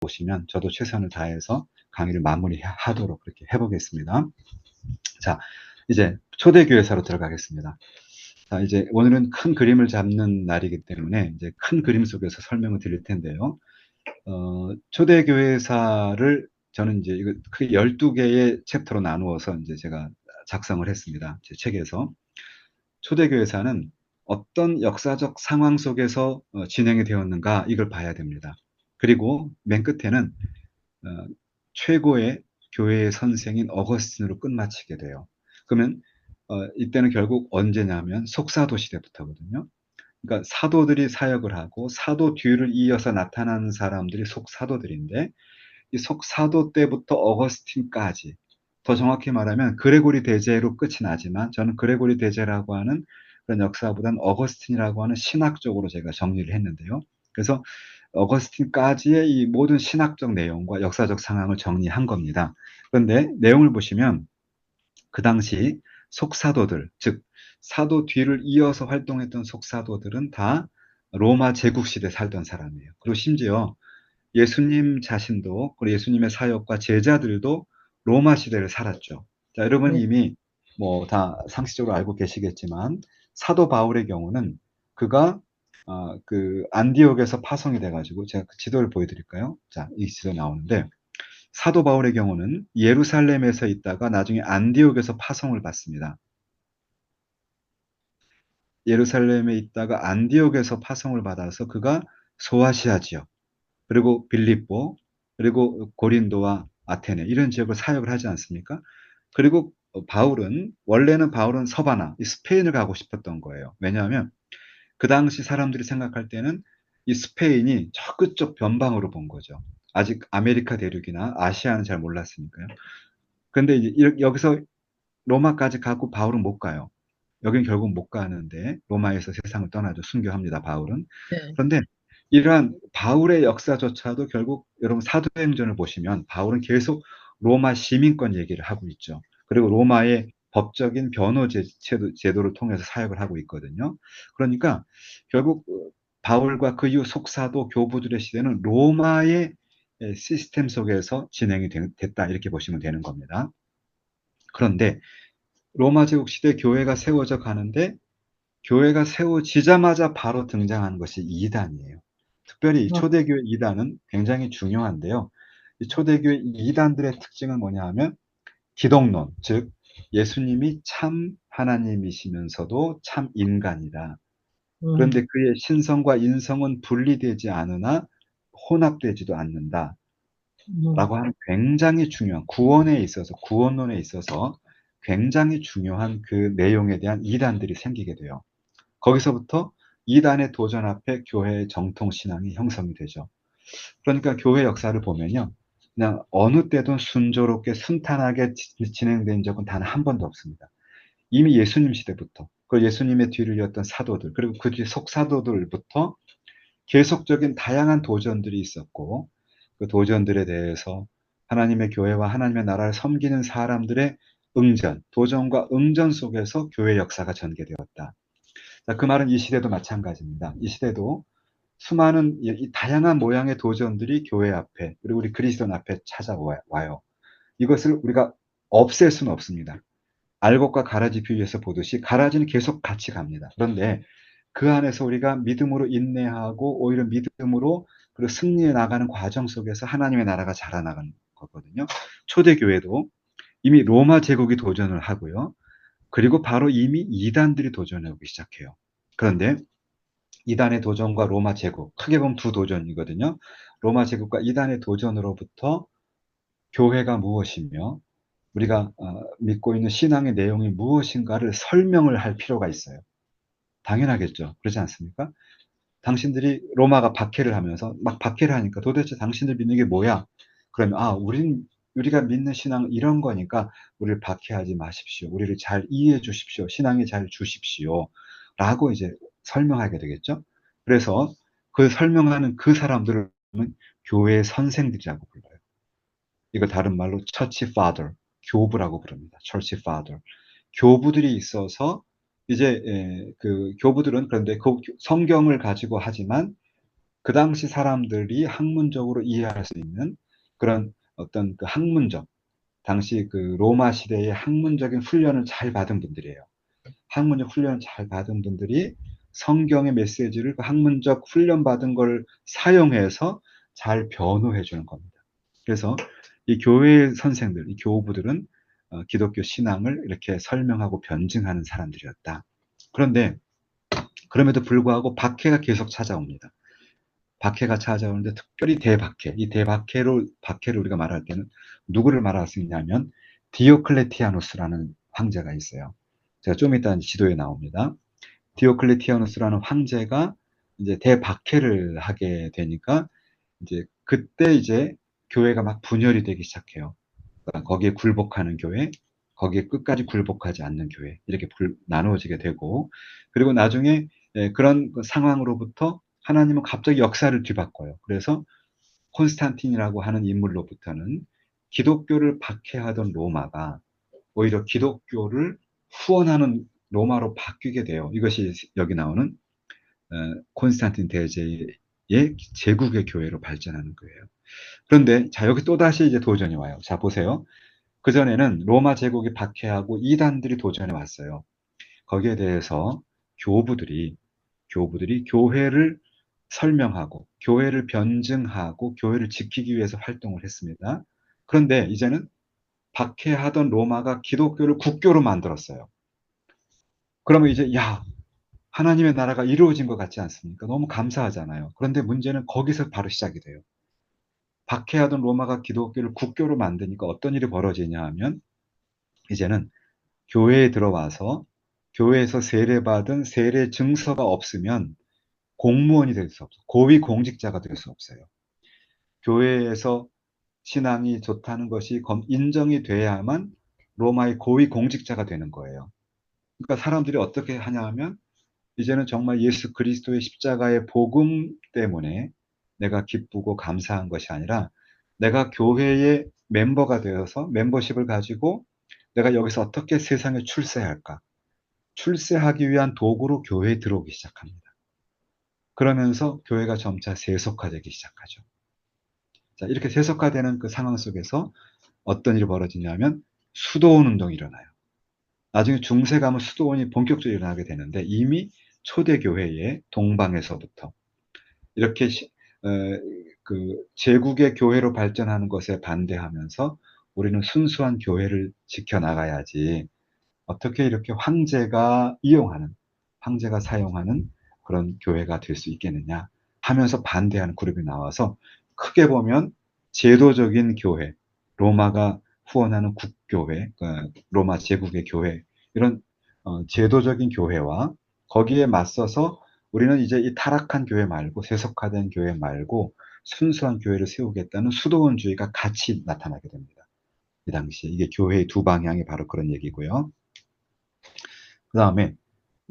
보시면 저도 최선을 다해서 강의를 마무리하도록 그렇게 해보겠습니다. 자, 이제 초대교회사로 들어가겠습니다. 자, 이제 오늘은 큰 그림을 잡는 날이기 때문에 이제 큰 그림 속에서 설명을 드릴 텐데요. 초대교회사를 저는 이제 이거 크게 12개의 챕터로 나누어서 이제 제가 작성을 했습니다. 제 책에서. 초대교회사는 어떤 역사적 상황 속에서 진행이 되었는가 이걸 봐야 됩니다. 그리고 맨 끝에는 어, 최고의 교회의 선생인 어거스틴으로 끝마치게 돼요. 그러면 이때는 결국 언제냐면 속사도 시대부터거든요. 그러니까 사도들이 사역을 하고 사도 뒤를 이어서 나타나는 사람들이 속사도들인데 이 속사도 때부터 어거스틴까지, 더 정확히 말하면 그레고리 대제로 끝이 나지만 저는 그레고리 대제라고 하는 그런 역사보다는 어거스틴이라고 하는 신학적으로 제가 정리를 했는데요. 그래서 어거스틴까지의 이 모든 신학적 내용과 역사적 상황을 정리한 겁니다. 그런데 내용을 보시면 그 당시 속사도들, 즉 사도 뒤를 이어서 활동했던 속사도들은 다 로마 제국 시대 살던 사람이에요. 그리고 심지어 예수님 자신도, 그리고 예수님의 사역과 제자들도 로마 시대를 살았죠. 자, 여러분 네. 이미 뭐 다 상식적으로 알고 계시겠지만 사도 바울의 경우는 그가 그 안디옥에서 파송이 돼가지고 제가 그 지도를 보여드릴까요? 자, 이 지도 나오는데 사도 바울의 경우는 예루살렘에서 있다가 나중에 안디옥에서 파송을 받습니다. 예루살렘에 있다가 안디옥에서 파송을 받아서 그가 소아시아 지역, 그리고 빌립보, 그리고 고린도와 아테네 이런 지역을 사역을 하지 않습니까? 그리고 원래는 바울은 서바나, 이 스페인을 가고 싶었던 거예요. 왜냐하면 그 당시 사람들이 생각할 때는 이 스페인이 저 끝쪽 변방으로 본 거죠. 아직 아메리카 대륙이나 아시아는 잘 몰랐으니까요. 그런데 이제 여기서 로마까지 가고 바울은 못 가요. 여긴 결국 못 가는데 로마에서 세상을 떠나죠. 순교합니다. 바울은. 네. 그런데 이러한 바울의 역사조차도 결국 여러분 사도행전을 보시면 바울은 계속 로마 시민권 얘기를 하고 있죠. 그리고 로마의 법적인 변호 제도를 통해서 사역을 하고 있거든요. 그러니까 결국 바울과 그 이후 속사도 교부들의 시대는 로마의 시스템 속에서 진행이 됐다 이렇게 보시면 되는 겁니다. 그런데 로마 제국 시대 교회가 세워져 가는데 교회가 세워지자마자 바로 등장하는 것이 이단이에요. 특별히 이 어, 초대교회 이단은 굉장히 중요한데요. 이 초대교회 이단들의 특징은 뭐냐 하면 기독론, 즉 예수님이 참 하나님이시면서도 참 인간이다. 그런데 음, 그의 신성과 인성은 분리되지 않으나 혼합되지도 않는다. 음, 라고 하는 굉장히 중요한 구원에 있어서 구원론에 있어서 굉장히 중요한 그 내용에 대한 이단들이 생기게 돼요. 거기서부터 이단의 도전 앞에 교회의 정통 신앙이 형성이 되죠. 그러니까 교회 역사를 보면요. 그냥 어느 때도 순조롭게 순탄하게 진행된 적은 단 한 번도 없습니다. 이미 예수님 시대부터, 그 예수님의 뒤를 이었던 사도들, 그리고 그 뒤 속사도들부터 계속적인 다양한 도전들이 있었고, 그 도전들에 대해서 하나님의 교회와 하나님의 나라를 섬기는 사람들의 도전과 응전 속에서 교회 역사가 전개되었다. 자, 그 말은 이 시대도 마찬가지입니다. 이 시대도 수많은 이 다양한 모양의 도전들이 교회 앞에, 그리고 우리 그리스도인 앞에 찾아와요. 이것을 우리가 없앨 수는 없습니다. 알곡과 가라지 비유에서 보듯이 가라지는 계속 같이 갑니다. 그런데 그 안에서 우리가 믿음으로 인내하고 오히려 믿음으로 그리고 승리해 나가는 과정 속에서 하나님의 나라가 자라나가는 거거든요. 초대교회도 이미 로마 제국이 도전을 하고요. 그리고 바로 이미 이단들이 도전하기 시작해요. 그런데 이단의 도전과 로마 제국, 크게 보면 두 도전이거든요. 로마 제국과 이단의 도전으로부터 교회가 무엇이며 우리가 믿고 있는 신앙의 내용이 무엇인가를 설명을 할 필요가 있어요. 당연하겠죠. 그렇지 않습니까? 당신들이 로마가 박해를 하면서 막 박해를 하니까 도대체 당신들 믿는 게 뭐야? 그러면 우리가 믿는 신앙은 이런 거니까 우리를 박해하지 마십시오. 우리를 잘 이해해 주십시오. 신앙이 잘 주십시오. 라고 이제 설명하게 되겠죠. 그래서 그 설명하는 그 사람들은 교회의 선생들이라고 불러요. 이걸 다른 말로 처치 파더, 교부라고 부릅니다. 처치 파더. 교부들이 있어서 이제 그 교부들은 그런데 그 성경을 가지고 하지만 그 당시 사람들이 학문적으로 이해할 수 있는 그런 어떤 그 학문적, 당시 그 로마 시대의 학문적인 훈련을 잘 받은 분들이에요. 학문적 훈련을 잘 받은 분들이 성경의 메시지를 그 학문적 훈련 받은 걸 사용해서 잘 변호해 주는 겁니다. 그래서 이 교회 선생들, 이 교우부들은 기독교 신앙을 이렇게 설명하고 변증하는 사람들이었다. 그런데 그럼에도 불구하고 박해가 계속 찾아옵니다. 박해가 찾아오는데 특별히 대박해. 이 박해를 우리가 말할 때는 누구를 말할 수 있냐면 디오클레티아누스라는 황제가 있어요. 제가 좀 이따 지도에 나옵니다. 디오클레티아누스라는 황제가 이제 대박해를 하게 되니까 이제 그때 이제 교회가 막 분열이 되기 시작해요. 그러니까 거기에 굴복하는 교회, 거기에 끝까지 굴복하지 않는 교회 이렇게 나누어지게 되고 그리고 나중에 그런 그 상황으로부터 하나님은 갑자기 역사를 뒤바꿔요. 그래서 콘스탄틴이라고 하는 인물로부터는 기독교를 박해하던 로마가 오히려 기독교를 후원하는 로마로 바뀌게 돼요. 이것이 여기 나오는 콘스탄틴 대제의 제국의 교회로 발전하는 거예요. 그런데 자 여기 또다시 이제 도전이 와요. 자 보세요. 그전에는 로마 제국이 박해하고 이단들이 도전해 왔어요. 거기에 대해서 교부들이 교회를 설명하고 교회를 변증하고 교회를 지키기 위해서 활동을 했습니다. 그런데 이제는 박해하던 로마가 기독교를 국교로 만들었어요. 그러면 이제 야 하나님의 나라가 이루어진 것 같지 않습니까? 너무 감사하잖아요. 그런데 문제는 거기서 바로 시작이 돼요. 박해하던 로마가 기독교를 국교로 만드니까 어떤 일이 벌어지냐 하면 이제는 교회에 들어와서 교회에서 세례받은 세례 증서가 없으면 공무원이 될 수 없어요. 고위 공직자가 될 수 없어요. 교회에서 신앙이 좋다는 것이 인정이 돼야만 로마의 고위 공직자가 되는 거예요. 그러니까 사람들이 어떻게 하냐 하면 이제는 정말 예수 그리스도의 십자가의 복음 때문에 내가 기쁘고 감사한 것이 아니라 내가 교회의 멤버가 되어서 멤버십을 가지고 내가 여기서 어떻게 세상에 출세할까? 출세하기 위한 도구로 교회에 들어오기 시작합니다. 그러면서 교회가 점차 세속화되기 시작하죠. 자, 이렇게 세속화되는 그 상황 속에서 어떤 일이 벌어지냐면 수도원 운동이 일어나요. 나중에 중세 가면 수도원이 본격적으로 일어나게 되는데 이미 초대교회의 동방에서부터 이렇게 어, 그 제국의 교회로 발전하는 것에 반대하면서 우리는 순수한 교회를 지켜나가야지 어떻게 이렇게 황제가 사용하는 그런 교회가 될 수 있겠느냐 하면서 반대하는 그룹이 나와서 크게 보면 제도적인 교회, 로마가 후원하는 국교회, 로마 제국의 교회, 이런 제도적인 교회와 거기에 맞서서 우리는 이제 이 타락한 교회 말고 세속화된 교회 말고 순수한 교회를 세우겠다는 수도원주의가 같이 나타나게 됩니다. 이 당시에 이게 교회의 두 방향이 바로 그런 얘기고요. 그 다음에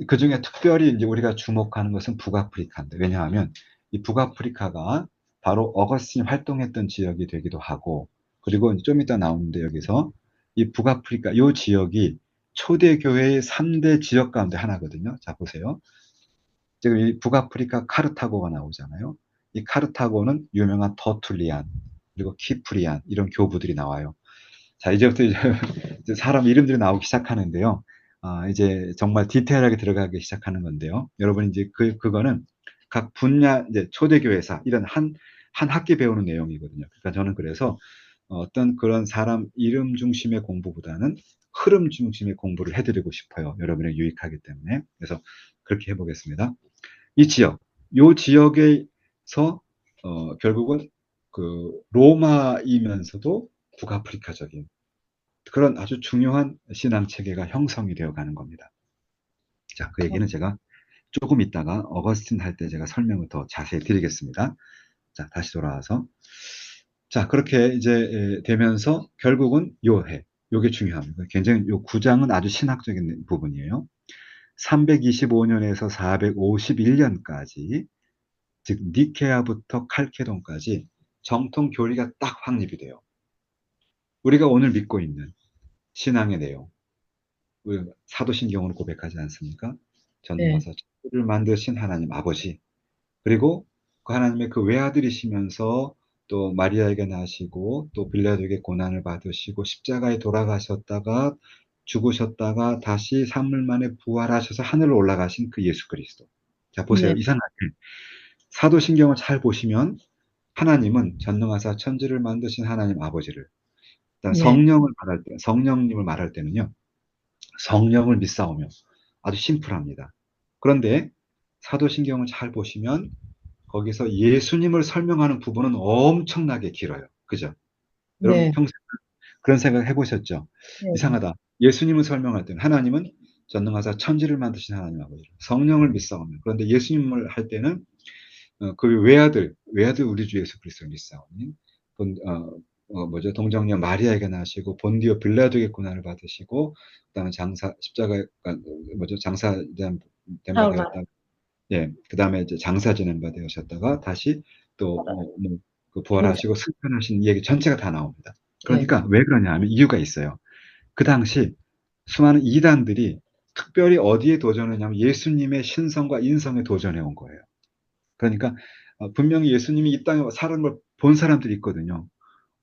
그 중에 특별히 이제 우리가 주목하는 것은 북아프리카인데 왜냐하면 이 북아프리카가 바로 어거스틴이 활동했던 지역이 되기도 하고 그리고 좀 이따 나오는데 여기서 이 북아프리카 이 지역이 초대교회의 3대 지역 가운데 하나거든요. 자 보세요. 지금 이 북아프리카 카르타고가 나오잖아요. 이 카르타고는 유명한 터툴리안 그리고 키프리안 이런 교부들이 나와요. 자, 이제부터 이제 사람 이름들이 나오기 시작하는데요. 이제 정말 디테일하게 들어가기 시작하는 건데요. 여러분 이제 그거는 각 분야, 이제 초대교회사, 이런 한 학기 배우는 내용이거든요. 그러니까 저는 그래서 어떤 그런 사람 이름 중심의 공부보다는 흐름 중심의 공부를 해드리고 싶어요. 여러분에게 유익하기 때문에. 그래서 그렇게 해보겠습니다. 요 지역에서, 결국은 그 로마이면서도 북아프리카적인 그런 아주 중요한 신앙 체계가 형성이 되어 가는 겁니다. 자, 그 얘기는 제가 조금 있다가 어거스틴 할 때 제가 설명을 더 자세히 드리겠습니다. 자, 다시 돌아와서. 자, 그렇게 이제 되면서 결국은 요게 중요합니다. 굉장히 요 구장은 아주 신학적인 부분이에요. 325년에서 451년까지, 즉 니케아부터 칼케돈까지 정통 교리가 딱 확립이 돼요. 우리가 오늘 믿고 있는 신앙의 내용, 사도신경으로 고백하지 않습니까? 네. 전능하사 천지를 만드신 하나님 아버지, 그리고 그 하나님의 그 외아들이시면서 또 마리아에게 나시고 또 빌라도에게 고난을 받으시고 십자가에 돌아가셨다가 죽으셨다가 다시 3일 만에 부활하셔서 하늘로 올라가신 그 예수 그리스도. 자, 보세요. 네. 이상하게 사도신경을 잘 보시면 하나님은 전능하사 천지를 만드신 하나님 아버지를, 일단 네. 성령님을 말할 때는요, 성령을 믿사오며 아주 심플합니다. 그런데 사도신경을 잘 보시면 거기서 예수님을 설명하는 부분은 엄청나게 길어요. 그죠? 여러분 네. 평소에 그런 생각 해보셨죠? 네. 이상하다. 예수님을 설명할 때는 하나님은 전능하사 천지를 만드신 하나님 아버지, 성령을 믿사오며, 그런데 예수님을 할 때는 그 외아들 우리 주 예수 그리스도를 믿사오니 뭐죠? 동정녀 마리아에게 나시고 본디오 빌라도에게 고난을 받으시고 그다음에 십자가에 뭐죠? 장사된 바 하울만. 되었다. 예, 그다음에 이제 장사 지낸 바 되셨다가 다시 또 그 등장. 부활하시고 승천하신 얘기 전체가 다 나옵니다. 네. 그러니까 왜 그러냐 하면 이유가 있어요. 그 당시 수많은 이단들이 특별히 어디에 도전했냐면 예수님의 신성과 인성에 도전해 온 거예요. 그러니까 분명히 예수님이 이 땅에 사람을 본 사람들이 있거든요.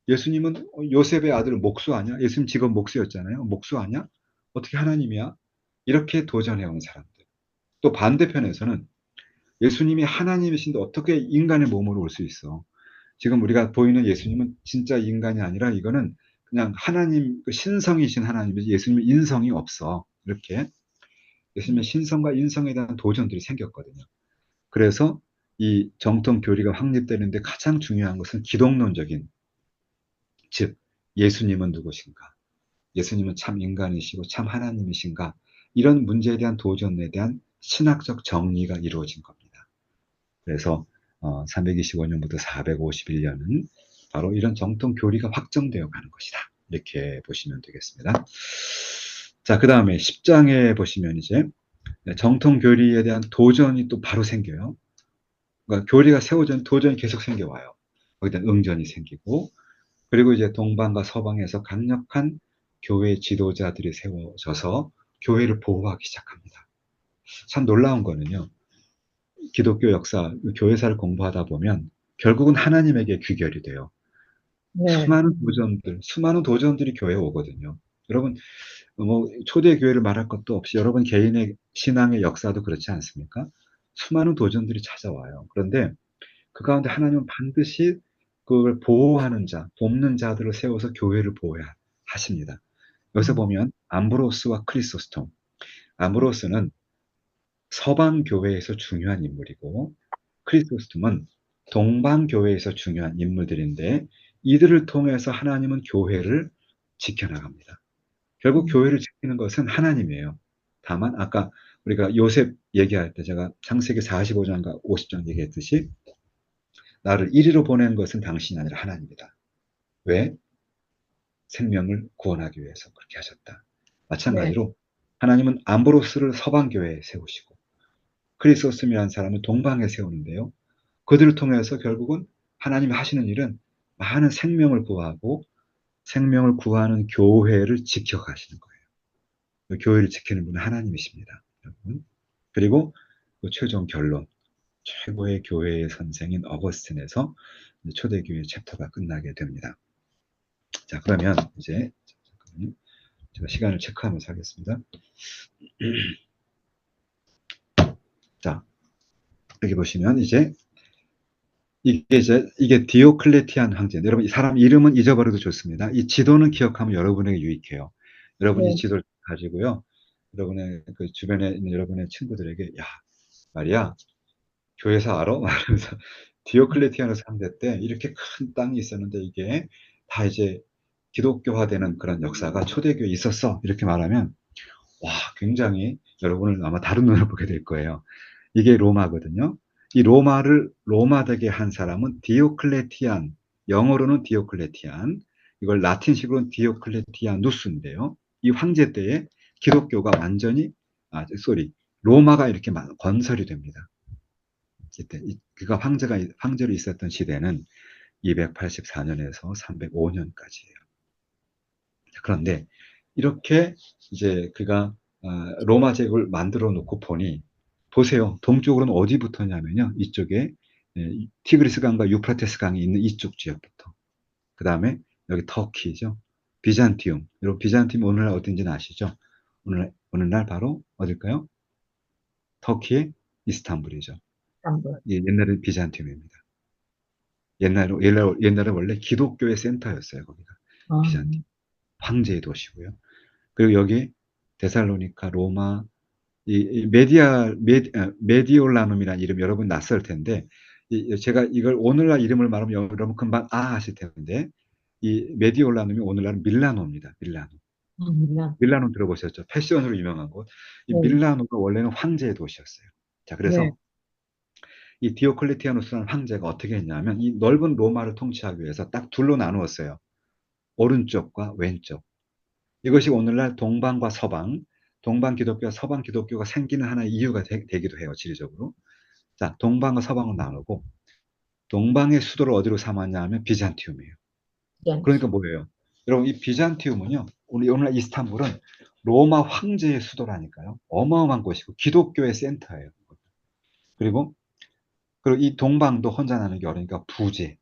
예수님은 요셉의 아들 목수 아니야? 예수님 직업 목수였잖아요. 목수 아니야? 어떻게 하나님이야? 이렇게 도전해 온 사람들. 또 반대편에서는 예수님이 하나님이신데 어떻게 인간의 몸으로 올 수 있어? 지금 우리가 보이는 예수님은 진짜 인간이 아니라 이거는 그냥 하나님, 그 신성이신 하나님이지 예수님은 인성이 없어. 이렇게 예수님의 신성과 인성에 대한 도전들이 생겼거든요. 그래서 이 정통 교리가 확립되는데 가장 중요한 것은 기독론적인, 즉 예수님은 누구신가? 예수님은 참 인간이시고 참 하나님이신가? 이런 문제에 대한 도전에 대한 신학적 정리가 이루어진 겁니다. 그래서 325년부터 451년은 바로 이런 정통 교리가 확정되어 가는 것이다. 이렇게 보시면 되겠습니다. 자, 그 다음에 10장에 보시면 이제 정통 교리에 대한 도전이 또 바로 생겨요. 그러니까 교리가 세워진 도전이 계속 생겨와요. 거기다 응전이 생기고, 그리고 이제 동방과 서방에서 강력한 교회 지도자들이 세워져서 교회를 보호하기 시작합니다. 참 놀라운 거는요. 기독교 역사, 교회사를 공부하다 보면 결국은 하나님에게 귀결이 돼요. 네. 수많은 도전들이 교회에 오거든요. 여러분, 뭐, 초대 교회를 말할 것도 없이 여러분 개인의 신앙의 역사도 그렇지 않습니까? 수많은 도전들이 찾아와요. 그런데 그 가운데 하나님은 반드시 그걸 보호하는 자, 돕는 자들을 세워서 교회를 보호하십니다. 여기서 음. 보면 암브로스와 크리소스톰. 암브로스는 서방 교회에서 중요한 인물이고 크리소스톰은 동방 교회에서 중요한 인물들인데 이들을 통해서 하나님은 교회를 지켜나갑니다. 결국 음. 교회를 지키는 것은 하나님이에요. 다만 아까 우리가 요셉 얘기할 때 제가 창세기 45장과 50장 얘기했듯이 나를 이리로 보낸 것은 당신이 아니라 하나님이다. 왜? 생명을 구원하기 위해서 그렇게 하셨다. 네. 마찬가지로 하나님은 암브로스를 서방 교회에 세우시고 크리소스tom이라는 사람은 동방에 세우는데요. 그들을 통해서 결국은 하나님이 하시는 일은 많은 생명을 구하고 생명을 구하는 교회를 지켜가시는 거예요. 그 교회를 지키는 분은 하나님이십니다. 여러분. 그리고 그 최종 결론, 최고의 교회의 선생인 어거스틴에서 초대교회 챕터가 끝나게 됩니다. 자, 그러면 이제 잠깐만요. 제가 시간을 체크하면서 하겠습니다. 자, 여기 보시면 이게 디오클레티안 황제인데, 여러분, 이 사람 이름은 잊어버려도 좋습니다. 이 지도는 기억하면 여러분에게 유익해요. 여러분이 네. 지도를 가지고요. 여러분의 그 주변에 있는 여러분의 친구들에게, 야, 말이야, 교회사 알아? 말하면서 디오클레티아누스 황제 때 이렇게 큰 땅이 있었는데 이게 다 이제 기독교화되는 그런 역사가 초대교회에 있었어. 이렇게 말하면 와, 굉장히 여러분을 아마 다른 눈을 보게 될 거예요. 이게 로마거든요. 이 로마를 로마되게 한 사람은 디오클레티안, 영어로는 디오클레티안, 이걸 라틴식으로는 디오클레티아누스인데요. 이 황제 때에 기독교가 완전히, 로마가 이렇게 건설이 됩니다. 이때 그가 황제로 있었던 시대는 284년에서 305년까지예요. 그런데 이렇게 이제 그가 로마 제국을 만들어 놓고 보니 보세요. 동쪽으로는 어디 붙었냐면요. 이쪽에 티그리스 강과 유프라테스 강이 있는 이쪽 지역부터. 그 다음에 여기 터키죠. 비잔티움. 여러분 비잔티움 오늘날 어딘지는 아시죠? 오늘날 바로 어딜까요? 터키의 이스탄불이죠. 한번. 옛날에 비잔티움입니다. 옛날에 원래 기독교의 센터였어요, 거기가. 아, 비잔티움. 황제의 도시고요. 그리고 여기 데살로니카, 로마, 메디올라눔이라는 이름 여러분 낯설 텐데, 제가 이걸 오늘날 이름을 말하면 여러분 금방 하실 텐데, 이 메디올라눔이 오늘날은 밀라노입니다. 밀라노. 밀란. 밀라노 들어보셨죠? 패션으로 유명한 곳. 이 네, 밀라노가 원래는 황제의 도시였어요. 자, 네, 그래서 이 디오클레티아누스라는 황제가 어떻게 했냐면 이 넓은 로마를 통치하기 위해서 딱 둘로 나누었어요. 오른쪽과 왼쪽. 이것이 오늘날 동방과 서방, 동방 기독교와 서방 기독교가 생기는 하나의 이유가 되기도 해요, 지리적으로. 자, 동방과 서방을 나누고, 동방의 수도를 어디로 삼았냐 하면 비잔티움이에요. 밀란. 그러니까 뭐예요? 여러분, 이 비잔티움은요, 오늘날 이스탄불은 로마 황제의 수도라니까요. 어마어마한 곳이고, 기독교의 센터예요. 그리고, 그리고 이 동방도 혼자 나누기 어려우니까 부제,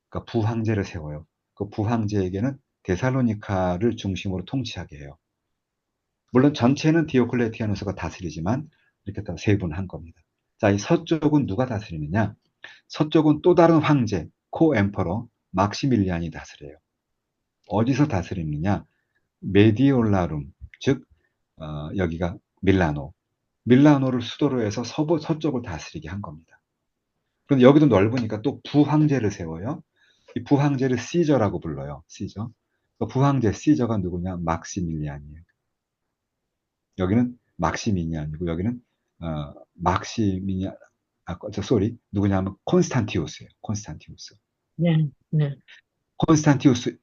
그러니까 부황제를 세워요. 그 부황제에게는 데살로니카를 중심으로 통치하게 해요. 물론 전체는 디오클레티아누스가 다스리지만 이렇게 또 세분한 겁니다. 자, 이 서쪽은 누가 다스리느냐? 서쪽은 또 다른 황제, 코엠퍼러 막시밀리안이 다스려요. 어디서 다스리느냐? 메디올라룸, 즉 여기가 밀라노. 밀라노를 수도로 해서 서쪽을 다스리게 한 겁니다. 그런데 여기도 넓으니까 또 부황제를 세워요. 이 부황제를 시저라고 불러요. 시저. 그 부황제 시저가 누구냐? 막시밀리안이에요. 여기는 막시미니안이고 여기는 막시미니안 누구냐면 콘스탄티우스예요. 콘스탄티우스. 네, 네,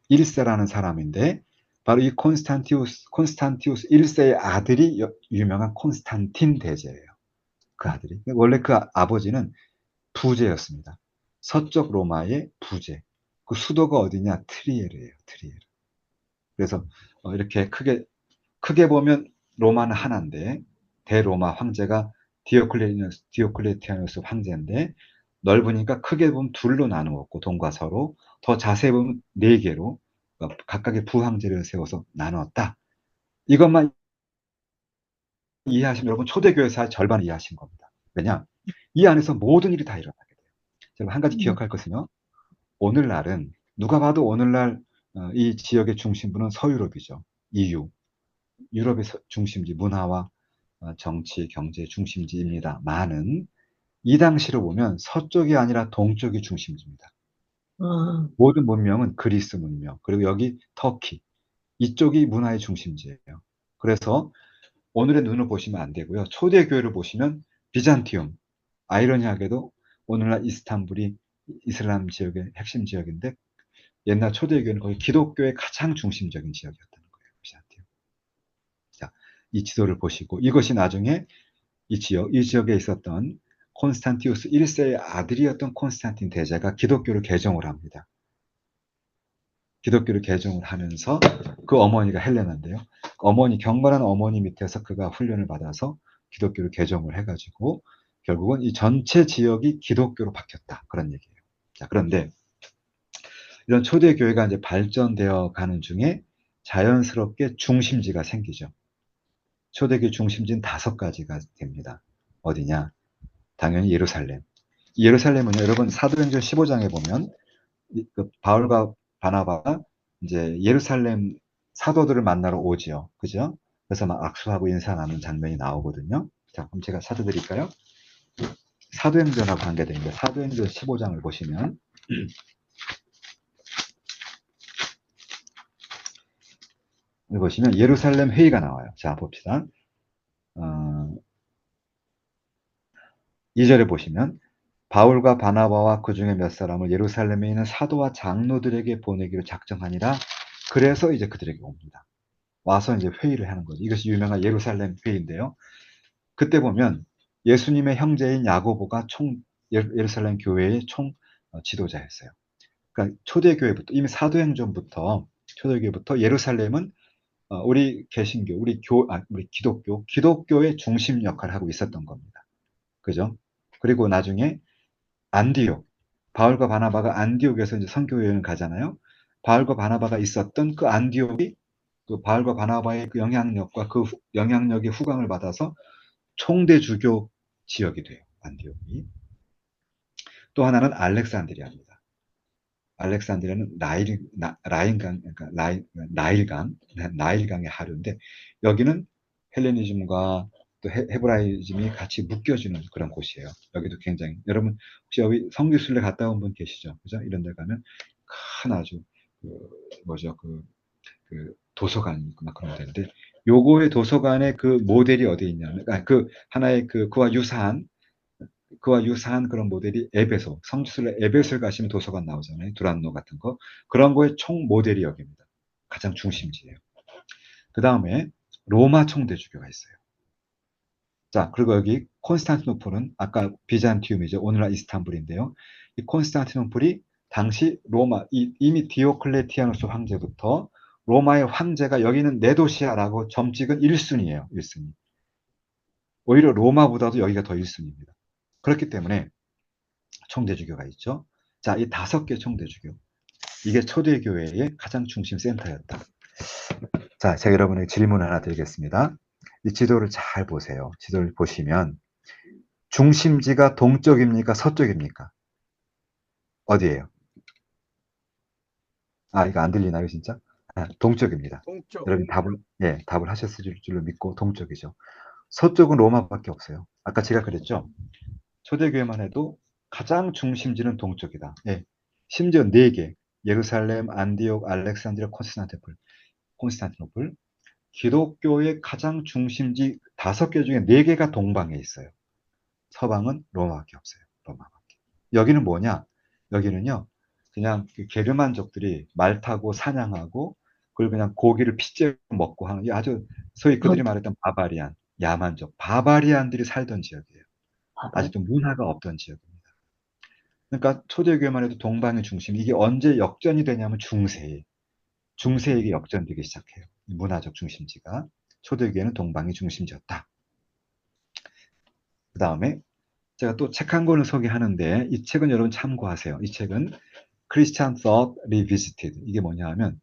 1세라는 사람인데 바로 이 콘스탄티우스 1세의 아들이 유명한 콘스탄틴 대제예요. 그 아들이. 원래 그 아버지는 부제였습니다. 서쪽 로마의 부제. 그 수도가 어디냐? 트리에르예요. 트리에르. 그래서 이렇게 크게 보면 로마는 하나인데 대로마 황제가 디오클레티아누스 황제인데 넓으니까 크게 보면 둘로 나누었고 동과 서로 더 자세히 보면 네 개로 각각의 부황제를 세워서 나누었다. 이것만 이해하시면 여러분 초대교회사의 절반을 이해하신 겁니다. 왜냐? 이 안에서 모든 일이 다 일어나게 돼요. 제가 한 가지 음, 기억할 것은요. 오늘날은 누가 봐도 오늘날 이 지역의 중심부는 서유럽이죠. EU. 유럽의 중심지, 문화와 정치, 경제 중심지입니다만은 이 당시로 보면 서쪽이 아니라 동쪽이 중심지입니다. 아, 모든 문명은 그리스 문명, 그리고 여기 터키, 이쪽이 문화의 중심지예요. 그래서 오늘의 눈을 보시면 안 되고요. 초대교회를 보시면 비잔티움, 아이러니하게도 오늘날 이스탄불이 이슬람 지역의 핵심 지역인데 옛날 초대교회는 거의 기독교의 가장 중심적인 지역이었다는 거예요. 비잔티움. 자, 이 지도를 보시고 이것이 나중에 이 지역에 있었던 콘스탄티우스 1세의 아들이었던 콘스탄틴 대제가 기독교를 개종을 합니다. 기독교를 개종을 하면서 그 어머니가 헬레나인데요. 경건한 어머니 밑에서 그가 훈련을 받아서 기독교를 개종을 해가지고 결국은 이 전체 지역이 기독교로 바뀌었다. 그런 얘기예요. 자, 그런데 이런 초대교회가 이제 발전되어 가는 중에 자연스럽게 중심지가 생기죠. 초대교회 중심지는 5가지가 됩니다. 어디냐? 당연히 예루살렘. 예루살렘은 여러분 사도행전 15장에 보면 그 바울과 바나바가 이제 예루살렘 사도들을 만나러 오지요. 그죠? 그래서 막 악수하고 인사 나누는 장면이 나오거든요. 자, 그럼 제가 찾아드릴까요? 사도행전하고 관계되는데 사도행전 15장을 보시면 여기 보시면 예루살렘 회의가 나와요. 자, 봅시다. 어, 2절에 보시면 바울과 바나바와 그 중에 몇 사람을 예루살렘에 있는 사도와 장로들에게 보내기로 작정하니라. 그래서 이제 그들에게 옵니다. 와서 이제 회의를 하는 거죠. 이것이 유명한 예루살렘 회의인데요. 그때 보면 예수님의 형제인 야고보가 예루살렘 교회의 총 지도자였어요. 그러니까 초대교회부터 이미 사도행전부터 초대교회부터 예루살렘은 우리 개신교, 우리 기독교의 중심 역할을 하고 있었던 겁니다. 그죠? 그리고 나중에 안디옥. 바울과 바나바가 안디옥에서 이제 선교 여행을 가잖아요. 바울과 바나바가 있었던 그 안디옥이 그 바울과 바나바의 그 영향력과 그 영향력의 후광을 받아서 총대주교 지역이 돼요. 안디옥이. 또 하나는 알렉산드리아입니다. 알렉산드리아는 라인강, 그러니까 나일강, 나일강의 하류인데 여기는 헬레니즘과 또 헤브라이즘이 같이 묶여지는 그런 곳이에요. 여기도 굉장히 여러분 혹시 여기 성지순례 갔다 온 분 계시죠? 그죠? 이런 데 가면 큰 아주 그 뭐죠? 그 도서관이 있고 막 그런 데인데 요거의 도서관의 그 모델이 어디에 있냐면 그 하나의 그와 유사한 그런 모델이 에베소, 성지순례 에베소에 가시면 도서관 나오잖아요. 두란노 같은 거. 그런 거의 총 모델이 여기입니다. 가장 중심지예요. 그 다음에 로마 총대주교가 있어요. 자, 그리고 여기 콘스탄티노플은 아까 비잔티움이죠. 오늘날 이스탄불인데요. 이 콘스탄티노플이 당시 로마, 이미 디오클레티아누스 황제부터 로마의 황제가 여기는 내 도시야라고 점 찍은 1순위예요. 1순위. 오히려 로마보다도 여기가 더 1순위입니다. 그렇기 때문에 총대주교가 있죠. 자, 이 5개 총대주교. 이게 초대교회의 가장 중심 센터였다. 자, 제가 여러분에게 질문 하나 드리겠습니다. 이 지도를 잘 보세요. 지도를 보시면 중심지가 동쪽입니까? 서쪽입니까? 어디예요? 아, 이거 안 들리나요, 진짜? 아, 동쪽입니다. 동쪽. 여러분 답을 하셨을 줄로 믿고 동쪽이죠. 서쪽은 로마밖에 없어요. 아까 제가 그랬죠? 초대교회만 해도 가장 중심지는 동쪽이다. 예. 심지어 4개. 예루살렘, 안디옥, 알렉산드리아, 콘스탄티노플. 기독교의 가장 중심지 5개 중에 4개가 동방에 있어요. 서방은 로마밖에 없어요. 로마밖에. 여기는 뭐냐? 여기는요. 그냥 그 게르만족들이 말 타고 사냥하고 그리고 그냥 고기를 핏째로 먹고 하는 아주 소위 그들이 말했던 바바리안, 야만족, 바바리안들이 살던 지역이에요. 아직도 문화가 없던 지역입니다. 그러니까 초대교회만 해도 동방의 중심, 이게 언제 역전이 되냐면 중세에게 역전되기 시작해요. 문화적 중심지가. 초대교회는 동방의 중심지였다. 그 다음에 제가 또 책 한 권을 소개하는데 이 책은 여러분 참고하세요. 이 책은 Christian Thought Revisited. 이게 뭐냐 하면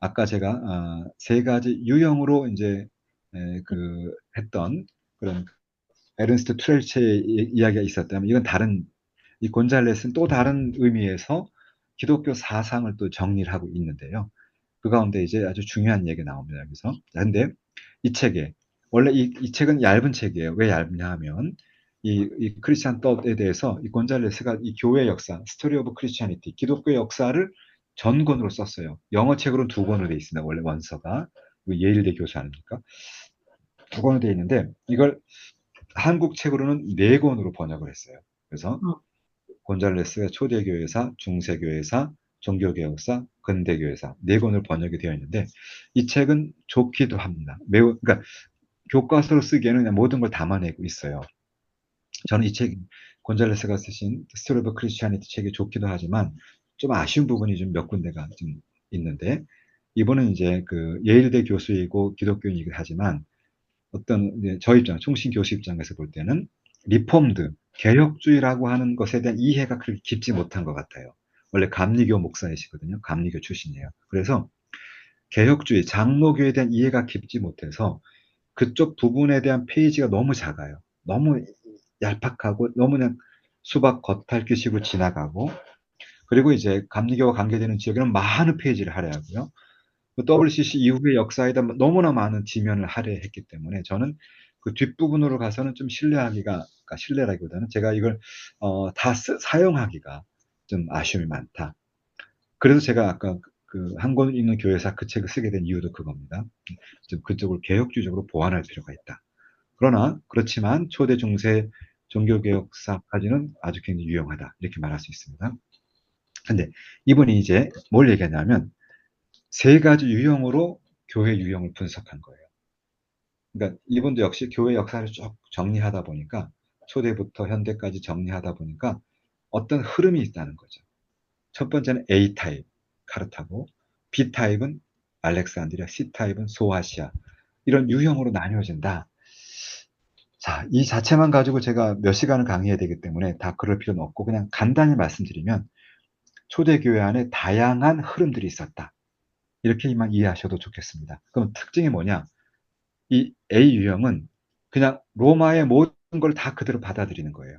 아까 제가 3가지 유형으로 이제 했던 그런 에른스트 트렐체의 이야기가 있었다면 이건 이 곤잘레스는 또 다른 의미에서 기독교 사상을 또 정리를 하고 있는데요. 그 가운데 이제 아주 중요한 얘기가 나옵니다. 여기서. 근데 이 책에 원래 이 책은 얇은 책이에요. 왜 얇냐 하면 이 크리스찬 떴에 대해서 이 곤잘레스가 이 교회 역사, 스토리 오브 크리스찬이티, 기독교 역사를 전권으로 썼어요. 영어 책으로는 2권으로 돼 있습니다. 원래 원서가. 예일대 교수 아닙니까? 2권으로 돼 있는데 이걸 한국 책으로는 4권으로 번역을 했어요. 그래서 곤잘레스가 초대교회사, 중세교회사, 종교개혁사, 근대교회사 4권으로 번역이 되어 있는데 이 책은 좋기도 합니다. 그러니까 교과서로 쓰기에는 그냥 모든 걸 담아내고 있어요. 저는 이 책, 곤잘레스가 쓰신 스토리 오브 크리스티아니티 책이 좋기도 하지만 좀 아쉬운 부분이 좀 몇 군데가 좀 있는데 이분은 이제 그 예일대 교수이고 기독교인이긴 하지만 어떤 이제 저 입장, 총신 교수 입장에서 볼 때는 리폼드, 개혁주의라고 하는 것에 대한 이해가 그렇게 깊지 못한 것 같아요. 원래 감리교 목사이시거든요. 감리교 출신이에요. 그래서 개혁주의, 장로교에 대한 이해가 깊지 못해서 그쪽 부분에 대한 페이지가 너무 작아요. 너무 얄팍하고 너무 그냥 수박 겉핥기식으로 지나가고 그리고 이제 감리교와 관계되는 지역에는 많은 페이지를 할애하고요. WCC 이후의 역사에다 너무나 많은 지면을 할애했기 때문에 저는 그 뒷부분으로 가서는 좀 그러니까 신뢰라기보다는 제가 이걸 다 사용하기가 좀 아쉬움이 많다. 그래서 제가 아까 그 한 권 읽는 교회사 그 책을 쓰게 된 이유도 그겁니다. 좀 그쪽을 개혁주의적으로 보완할 필요가 있다. 그러나 그렇지만 초대 중세 종교개혁사까지는 아주 굉장히 유용하다. 이렇게 말할 수 있습니다. 근데 이분이 이제 뭘 얘기하냐면 3가지 유형으로 교회 유형을 분석한 거예요. 그러니까 이분도 역시 교회 역사를 쭉 정리하다 보니까 초대부터 현대까지 정리하다 보니까 어떤 흐름이 있다는 거죠. 첫 번째는 A타입, 카르타고, B타입은 알렉산드리아, C타입은 소아시아. 이런 유형으로 나뉘어진다. 자, 이 자체만 가지고 제가 몇 시간을 강의해야 되기 때문에 다 그럴 필요는 없고 그냥 간단히 말씀드리면 초대교회 안에 다양한 흐름들이 있었다. 이렇게만 이해하셔도 좋겠습니다. 그럼 특징이 뭐냐? 이 A 유형은 그냥 로마의 모든 걸 다 그대로 받아들이는 거예요.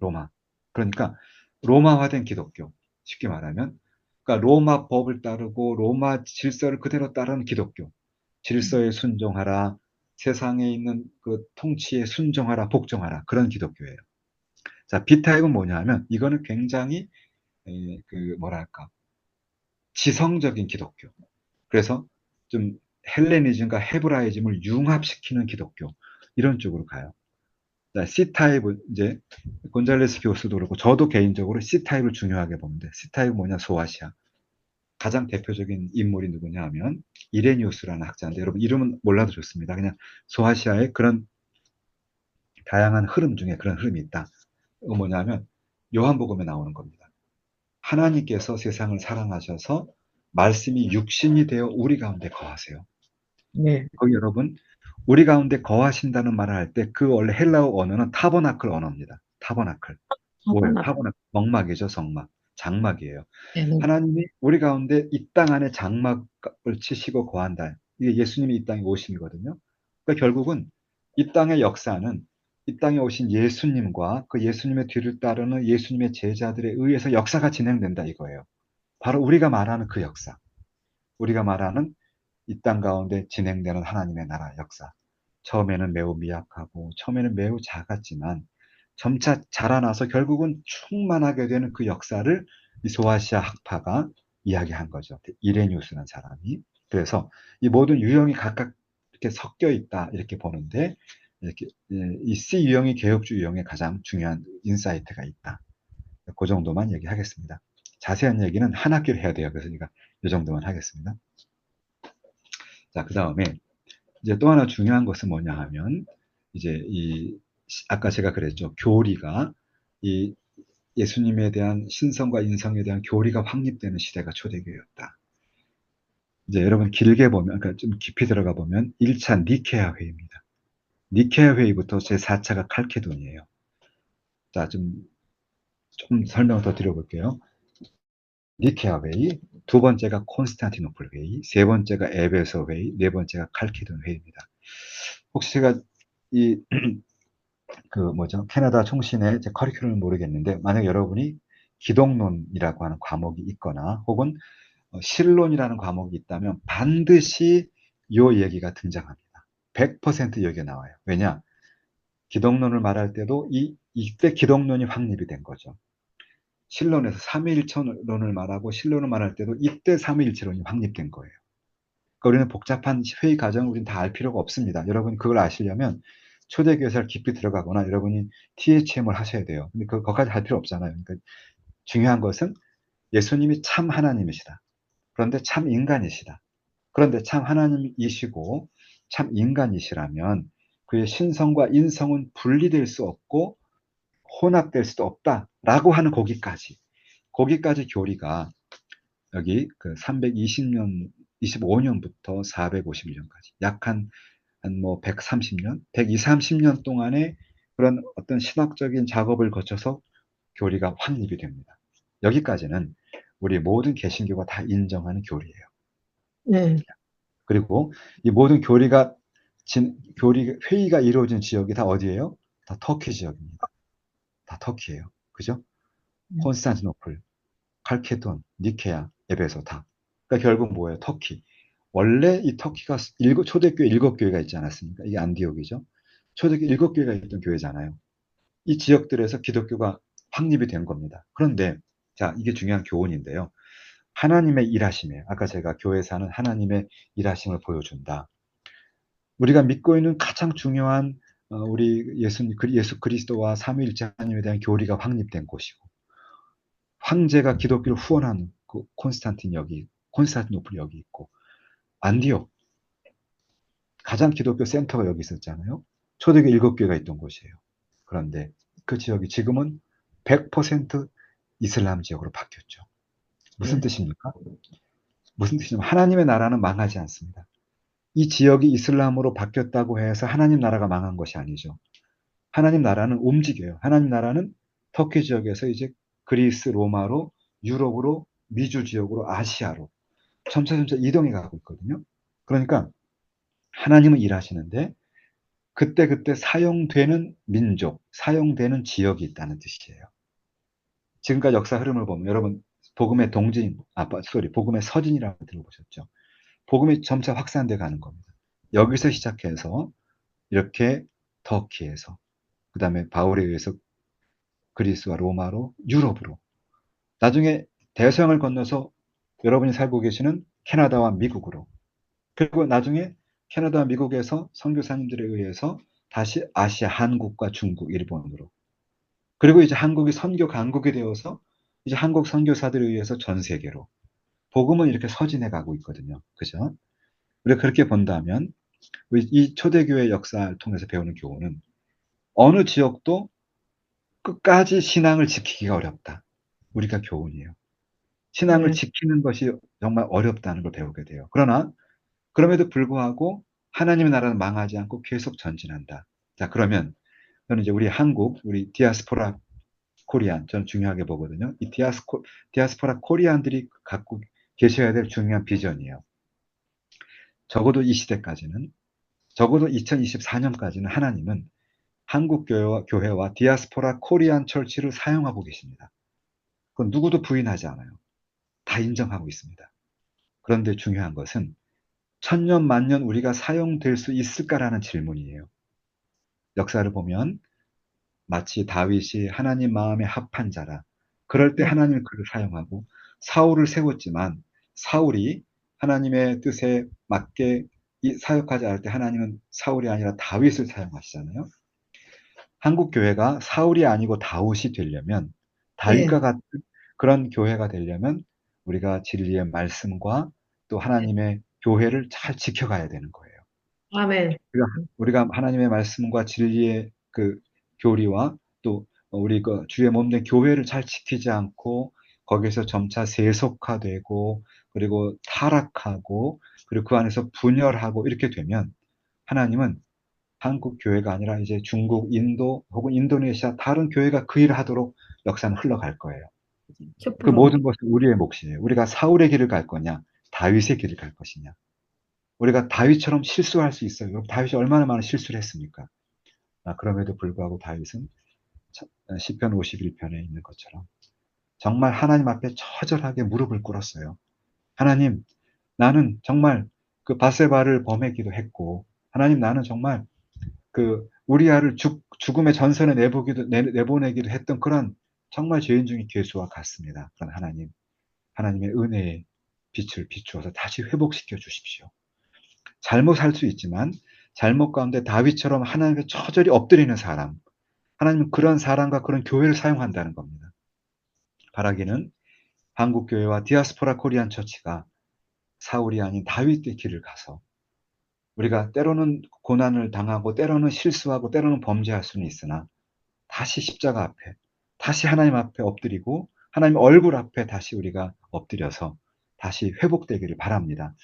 로마. 그러니까 로마화된 기독교. 쉽게 말하면. 그러니까 로마 법을 따르고 로마 질서를 그대로 따르는 기독교. 질서에 순종하라. 세상에 있는 그 통치에 순종하라, 복종하라. 그런 기독교예요. 자, B타입은 뭐냐 하면 이거는 굉장히 그 뭐랄까 지성적인 기독교. 그래서 좀 헬레니즘과 헤브라이즘을 융합시키는 기독교. 이런 쪽으로 가요. 자, C타입은 이제 곤잘레스 교수도 그렇고 저도 개인적으로 C타입을 중요하게 보는데 C타입은 뭐냐 소아시아. 가장 대표적인 인물이 누구냐 하면 이레니우스라는 학자인데 여러분 이름은 몰라도 좋습니다. 그냥 소아시아의 그런 다양한 흐름 중에 그런 흐름이 있다. 이거 뭐냐면 요한복음에 나오는 겁니다. 하나님께서 세상을 사랑하셔서 말씀이 육신이 되어 우리 가운데 거하세요. 네. 거기 여러분 우리 가운데 거하신다는 말을 할 때 그 원래 헬라어 언어는 타버나클 언어입니다. 타버나클. 뭐예요? 하거나, 타버나클. 성막이죠, 성막. 장막이에요. 네, 네. 하나님이 우리 가운데 이 땅 안에 장막을 치시고 거한다. 이게 예수님이 이 땅에 오심이거든요. 그러니까 결국은 이 땅의 역사는 이 땅에 오신 예수님과 그 예수님의 뒤를 따르는 예수님의 제자들에 의해서 역사가 진행된다 이거예요. 바로 우리가 말하는 그 역사. 우리가 말하는 이 땅 가운데 진행되는 하나님의 나라 역사. 처음에는 매우 미약하고 처음에는 매우 작았지만 점차 자라나서 결국은 충만하게 되는 그 역사를 이 소아시아 학파가 이야기한 거죠. 이레니우스라는 사람이. 그래서 이 모든 유형이 각각 이렇게 섞여 있다 이렇게 보는데 이렇게 이 C 유형이 개혁주 유형의 가장 중요한 인사이트가 있다. 그 정도만 얘기하겠습니다. 자세한 얘기는 한 학기를 해야 돼요. 그래서 제가 이 정도만 하겠습니다. 자, 그 다음에 이제 또 하나 중요한 것은 뭐냐 하면 이제 이 아까 제가 그랬죠. 교리가 이 예수님에 대한 신성과 인성에 대한 교리가 확립되는 시대가 초대교회였다. 이제 여러분 길게 보면 그러니까 좀 깊이 들어가 보면 1차 니케아 회의입니다. 니케아 회의부터 제4차가 칼케돈이에요. 자, 좀 설명 더 드려볼게요. 니케아 회의, 두 번째가 콘스탄티노플 회의, 세 번째가 에베소 회의, 네 번째가 칼케돈 회의입니다. 혹시 제가 이 그 뭐죠? 캐나다 총신의 제 커리큘럼을 모르겠는데 만약 여러분이 기독론이라고 하는 과목이 있거나 혹은 실론이라는 과목이 있다면 반드시 이 얘기가 등장합니다. 100% 여기에 나와요. 왜냐? 기독론을 말할 때도 이때 기독론이 확립이 된 거죠. 실론에서 삼위일체론을 말하고 실론을 말할 때도 이때 삼위일체론이 확립된 거예요. 그러니까 우리는 복잡한 회의 과정을 우리는 다 알 필요가 없습니다. 여러분 그걸 아시려면 초대교회사를 깊이 들어가거나 여러분이 THM을 하셔야 돼요. 근데 그거까지 할 필요 없잖아요. 그러니까 중요한 것은 예수님이 참 하나님이시다. 그런데 참 인간이시다. 그런데 참 하나님이시고 참 인간이시라면 그의 신성과 인성은 분리될 수 없고 혼합될 수도 없다라고 하는 거기까지 교리가 여기 그 320년, 25년부터 451년까지 약 한 뭐 130년, 120, 30년 동안의 그런 어떤 신학적인 작업을 거쳐서 교리가 확립이 됩니다. 여기까지는 우리 모든 개신교가 다 인정하는 교리예요. 네. 그리고 이 모든 교리 회의가 이루어진 지역이 다 어디예요? 다 터키 지역입니다. 다 터키예요. 그죠? 네. 콘스탄티노플, 칼케돈, 니케아, 에베소 다. 그러니까 결국 뭐예요? 터키. 원래 이 터키가 초대교회 7교회가 있지 않았습니까? 이게 안디옥이죠. 초대교회 7교회가 있던 교회잖아요. 이 지역들에서 기독교가 확립이 된 겁니다. 그런데 자, 이게 중요한 교훈인데요. 하나님의 일하심이에요. 아까 제가 교회에서 하는 하나님의 일하심을 보여준다. 우리가 믿고 있는 가장 중요한 우리 예수 그리스도와 삼위일체 하나님에 대한 교리가 확립된 곳이고 황제가 기독교를 후원한 그 콘스탄티노플 여기 있고 안디옥 가장 기독교 센터가 여기 있었잖아요. 초대교회 7교회가 있던 곳이에요. 그런데 그 지역이 지금은 100% 이슬람 지역으로 바뀌었죠. 무슨 네. 뜻입니까? 무슨 뜻이냐면 하나님의 나라는 망하지 않습니다. 이 지역이 이슬람으로 바뀌었다고 해서 하나님 나라가 망한 것이 아니죠. 하나님 나라는 움직여요. 하나님 나라는 터키 지역에서 이제 그리스, 로마로, 유럽으로, 미주 지역으로, 아시아로 점차 이동해 가고 있거든요. 그러니까 하나님은 일하시는데 그때그때 사용되는 민족, 사용되는 지역이 있다는 뜻이에요. 지금까지 역사 흐름을 보면 여러분 복음의 동진, 복음의 서진이라고 들어보셨죠? 복음이 점차 확산돼 가는 겁니다. 여기서 시작해서 이렇게 터키에서 그다음에 바울에 의해서 그리스와 로마로 유럽으로 나중에 대서양을 건너서 여러분이 살고 계시는 캐나다와 미국으로 그리고 나중에 캐나다와 미국에서 선교사님들에 의해서 다시 아시아, 한국과 중국, 일본으로 그리고 이제 한국이 선교 강국이 되어서 이제 한국 선교사들에 의해서 전 세계로 복음은 이렇게 서진해 가고 있거든요. 그죠? 우리가 그렇게 본다면 이 초대교회 역사를 통해서 배우는 교훈은 어느 지역도 끝까지 신앙을 지키기가 어렵다. 우리가 교훈이에요. 신앙을 네, 지키는 것이 정말 어렵다는 걸 배우게 돼요. 그러나 그럼에도 불구하고 하나님의 나라는 망하지 않고 계속 전진한다. 자, 그러면 저는 이제 우리 한국, 우리 디아스포라 코리안, 저는 중요하게 보거든요. 이 디아스포라 코리안들이 갖고 계셔야 될 중요한 비전이에요. 적어도 이 시대까지는, 적어도 2024년까지는 하나님은 한국 교회와 디아스포라 코리안 철치를 사용하고 계십니다. 그건 누구도 부인하지 않아요. 다 인정하고 있습니다. 그런데 중요한 것은 천년 만년 우리가 사용될 수 있을까라는 질문이에요. 역사를 보면 마치 다윗이 하나님 마음에 합한 자라. 그럴 때 네, 하나님은 그를 사용하고 사울을 세웠지만 사울이 하나님의 뜻에 맞게 사역하지 않을 때 하나님은 사울이 아니라 다윗을 사용하시잖아요. 한국 교회가 사울이 아니고 다윗이 되려면 네, 다윗과 같은 그런 교회가 되려면 우리가 진리의 말씀과 또 네. 하나님의 교회를 잘 지켜가야 되는 거예요. 아멘. 우리가 하나님의 말씀과 진리의 그 교리와 또 우리 그 주의 몸된 교회를 잘 지키지 않고 거기서 점차 세속화되고 그리고 타락하고 그리고 그 안에서 분열하고 이렇게 되면 하나님은 한국 교회가 아니라 이제 중국, 인도 혹은 인도네시아 다른 교회가 그 일을 하도록 역사는 흘러갈 거예요. 그 10%. 모든 것은 우리의 몫이에요. 우리가 사울의 길을 갈 거냐, 다윗의 길을 갈 것이냐. 우리가 다윗처럼 실수할 수 있어요. 여러분, 다윗이 얼마나 많은 실수를 했습니까? 그럼에도 불구하고 다윗은 시편 51편에 있는 것처럼 정말 하나님 앞에 처절하게 무릎을 꿇었어요. 하나님, 나는 정말 그 바세바를 범했기도 했고, 하나님 나는 정말 그 우리아를 죽음의 전선에 내보내기도 했던 그런 정말 죄인 중에 괴수와 같습니다. 그런 하나님, 하나님의 은혜의 빛을 비추어서 다시 회복시켜 주십시오. 잘못할 수 있지만 잘못 가운데 다윗처럼 하나님께 처절히 엎드리는 사람, 하나님은 그런 사람과 그런 교회를 사용한다는 겁니다. 바라기는 한국 교회와 디아스포라 코리안 처치가 사울이 아닌 다윗의 길을 가서 우리가 때로는 고난을 당하고 때로는 실수하고 때로는 범죄할 수는 있으나 다시 십자가 앞에 다시 하나님 앞에 엎드리고 하나님 얼굴 앞에 다시 우리가 엎드려서 다시 회복되기를 바랍니다.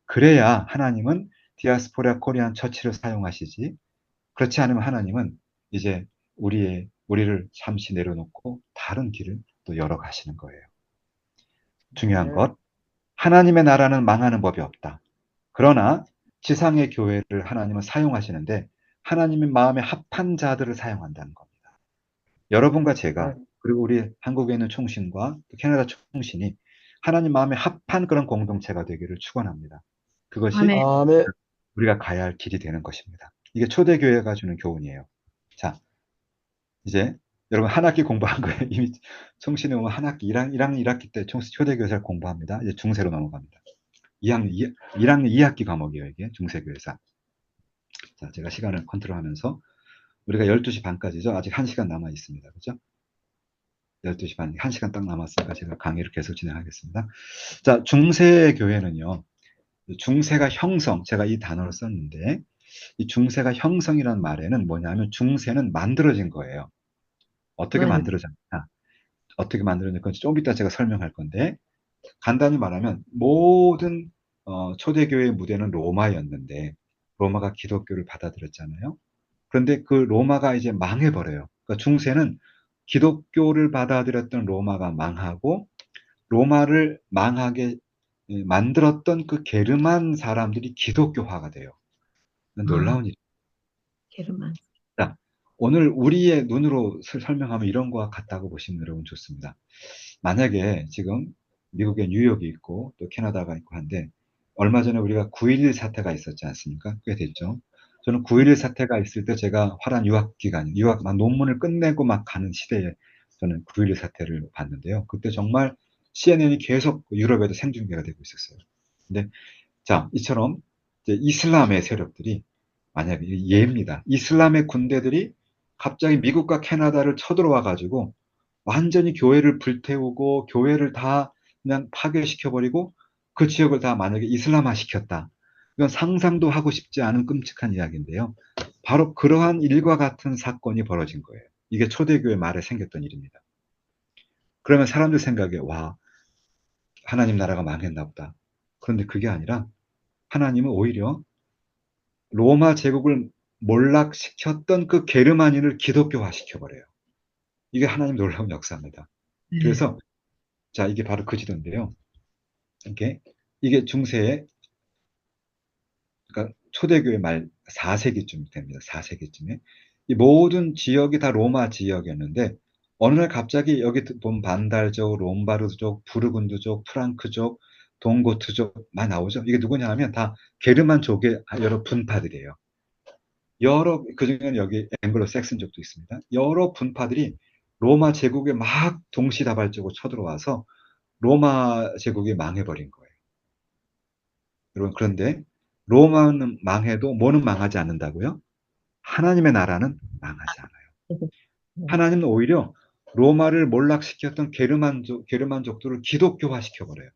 그래야 하나님은 디아스포라 코리안 처치를 사용하시지 그렇지 않으면 하나님은 이제 우리를 잠시 내려놓고 다른 길을 또 열어 가시는 거예요. 중요한 네, 것, 하나님의 나라는 망하는 법이 없다. 그러나 지상의 교회를 하나님은 사용하시는데 하나님의 마음에 합한 자들을 사용한다는 겁니다. 여러분과 제가 네. 그리고 우리 한국에 있는 총신과 캐나다 총신이 하나님 마음에 합한 그런 공동체가 되기를 축원합니다. 그것이 아멘. 아멘. 우리가 가야 할 길이 되는 것입니다. 이게 초대교회가 주는 교훈이에요. 자, 이제 여러분 한 학기 공부한 거예요. 이미 총신에 오면 한 학기 1학기 때 초대교회사를 공부합니다. 이제 중세로 넘어갑니다. 1학년 2학기 과목이에요. 이게 중세교회사. 자, 제가 시간을 컨트롤하면서 우리가 12시 반까지죠. 아직 1시간 남아 있습니다. 그죠? 12시 반, 1시간 딱 남았으니까 제가 강의를 계속 진행하겠습니다. 자, 중세 교회는요. 중세가 형성, 제가 이 단어를 썼는데 이 중세가 형성이라는 말에는 뭐냐면 중세는 만들어진 거예요. 어떻게 네, 만들어졌냐? 어떻게 만들어진 건지 좀 이따 제가 설명할 건데 간단히 말하면 모든 초대교회의 무대는 로마였는데 로마가 기독교를 받아들였잖아요. 그런데 그 로마가 이제 망해버려요. 그러니까 중세는 기독교를 받아들였던 로마가 망하고 로마를 망하게 만들었던 그 게르만 사람들이 기독교화가 돼요. 아, 놀라운 일입니다. 게르만. 오늘 우리의 눈으로 설명하면 이런 거와 같다고 보시면 여러분 좋습니다. 만약에 지금 미국에 뉴욕이 있고 또 캐나다가 있고 한데 얼마 전에 우리가 9.11 사태가 있었지 않습니까? 꽤 됐죠. 저는 9.11 사태가 있을 때 제가 화란 유학 기간, 유학 막 논문을 끝내고 막 가는 시대에 저는 9.11 사태를 봤는데요. 그때 정말 CNN이 계속 유럽에도 생중계가 되고 있었어요. 근데 자, 이처럼 이제 이슬람의 세력들이 만약에 예입니다. 이슬람의 군대들이 갑자기 미국과 캐나다를 쳐들어와 가지고 완전히 교회를 불태우고 교회를 다 그냥 파괴시켜버리고 그 지역을 다 만약에 이슬람화 시켰다. 이건 상상도 하고 싶지 않은 끔찍한 이야기인데요. 바로 그러한 일과 같은 사건이 벌어진 거예요. 이게 초대교회 말에 생겼던 일입니다. 그러면 사람들 생각에 와, 하나님 나라가 망했나 보다. 그런데 그게 아니라 하나님은 오히려 로마 제국을 몰락시켰던 그 게르마닌을 기독교화 시켜버려요. 이게 하나님 놀라운 역사입니다. 네. 그래서 자, 이게 바로 그 지도인데요. 이게 중세의 그러니까 초대교회 말 4세기쯤 됩니다. 4세기쯤에 이 모든 지역이 다 로마 지역이었는데 어느 날 갑자기 여기 보면 반달족, 롬바르드족, 부르군드족, 프랑크족, 동고트족 막 나오죠. 이게 누구냐 하면 다 게르만족의 여러 분파들이에요. 여러 그중에는 여기 앵글로 색슨족도 있습니다. 여러 분파들이 로마 제국에 막 동시다발적으로 쳐들어와서 로마 제국이 망해버린 거예요. 여러분 그런데 로마는 망해도 뭐는 망하지 않는다고요? 하나님의 나라는 망하지 않아요. 네. 하나님은 오히려 로마를 몰락시켰던 게르만족들을 기독교화 시켜버려요.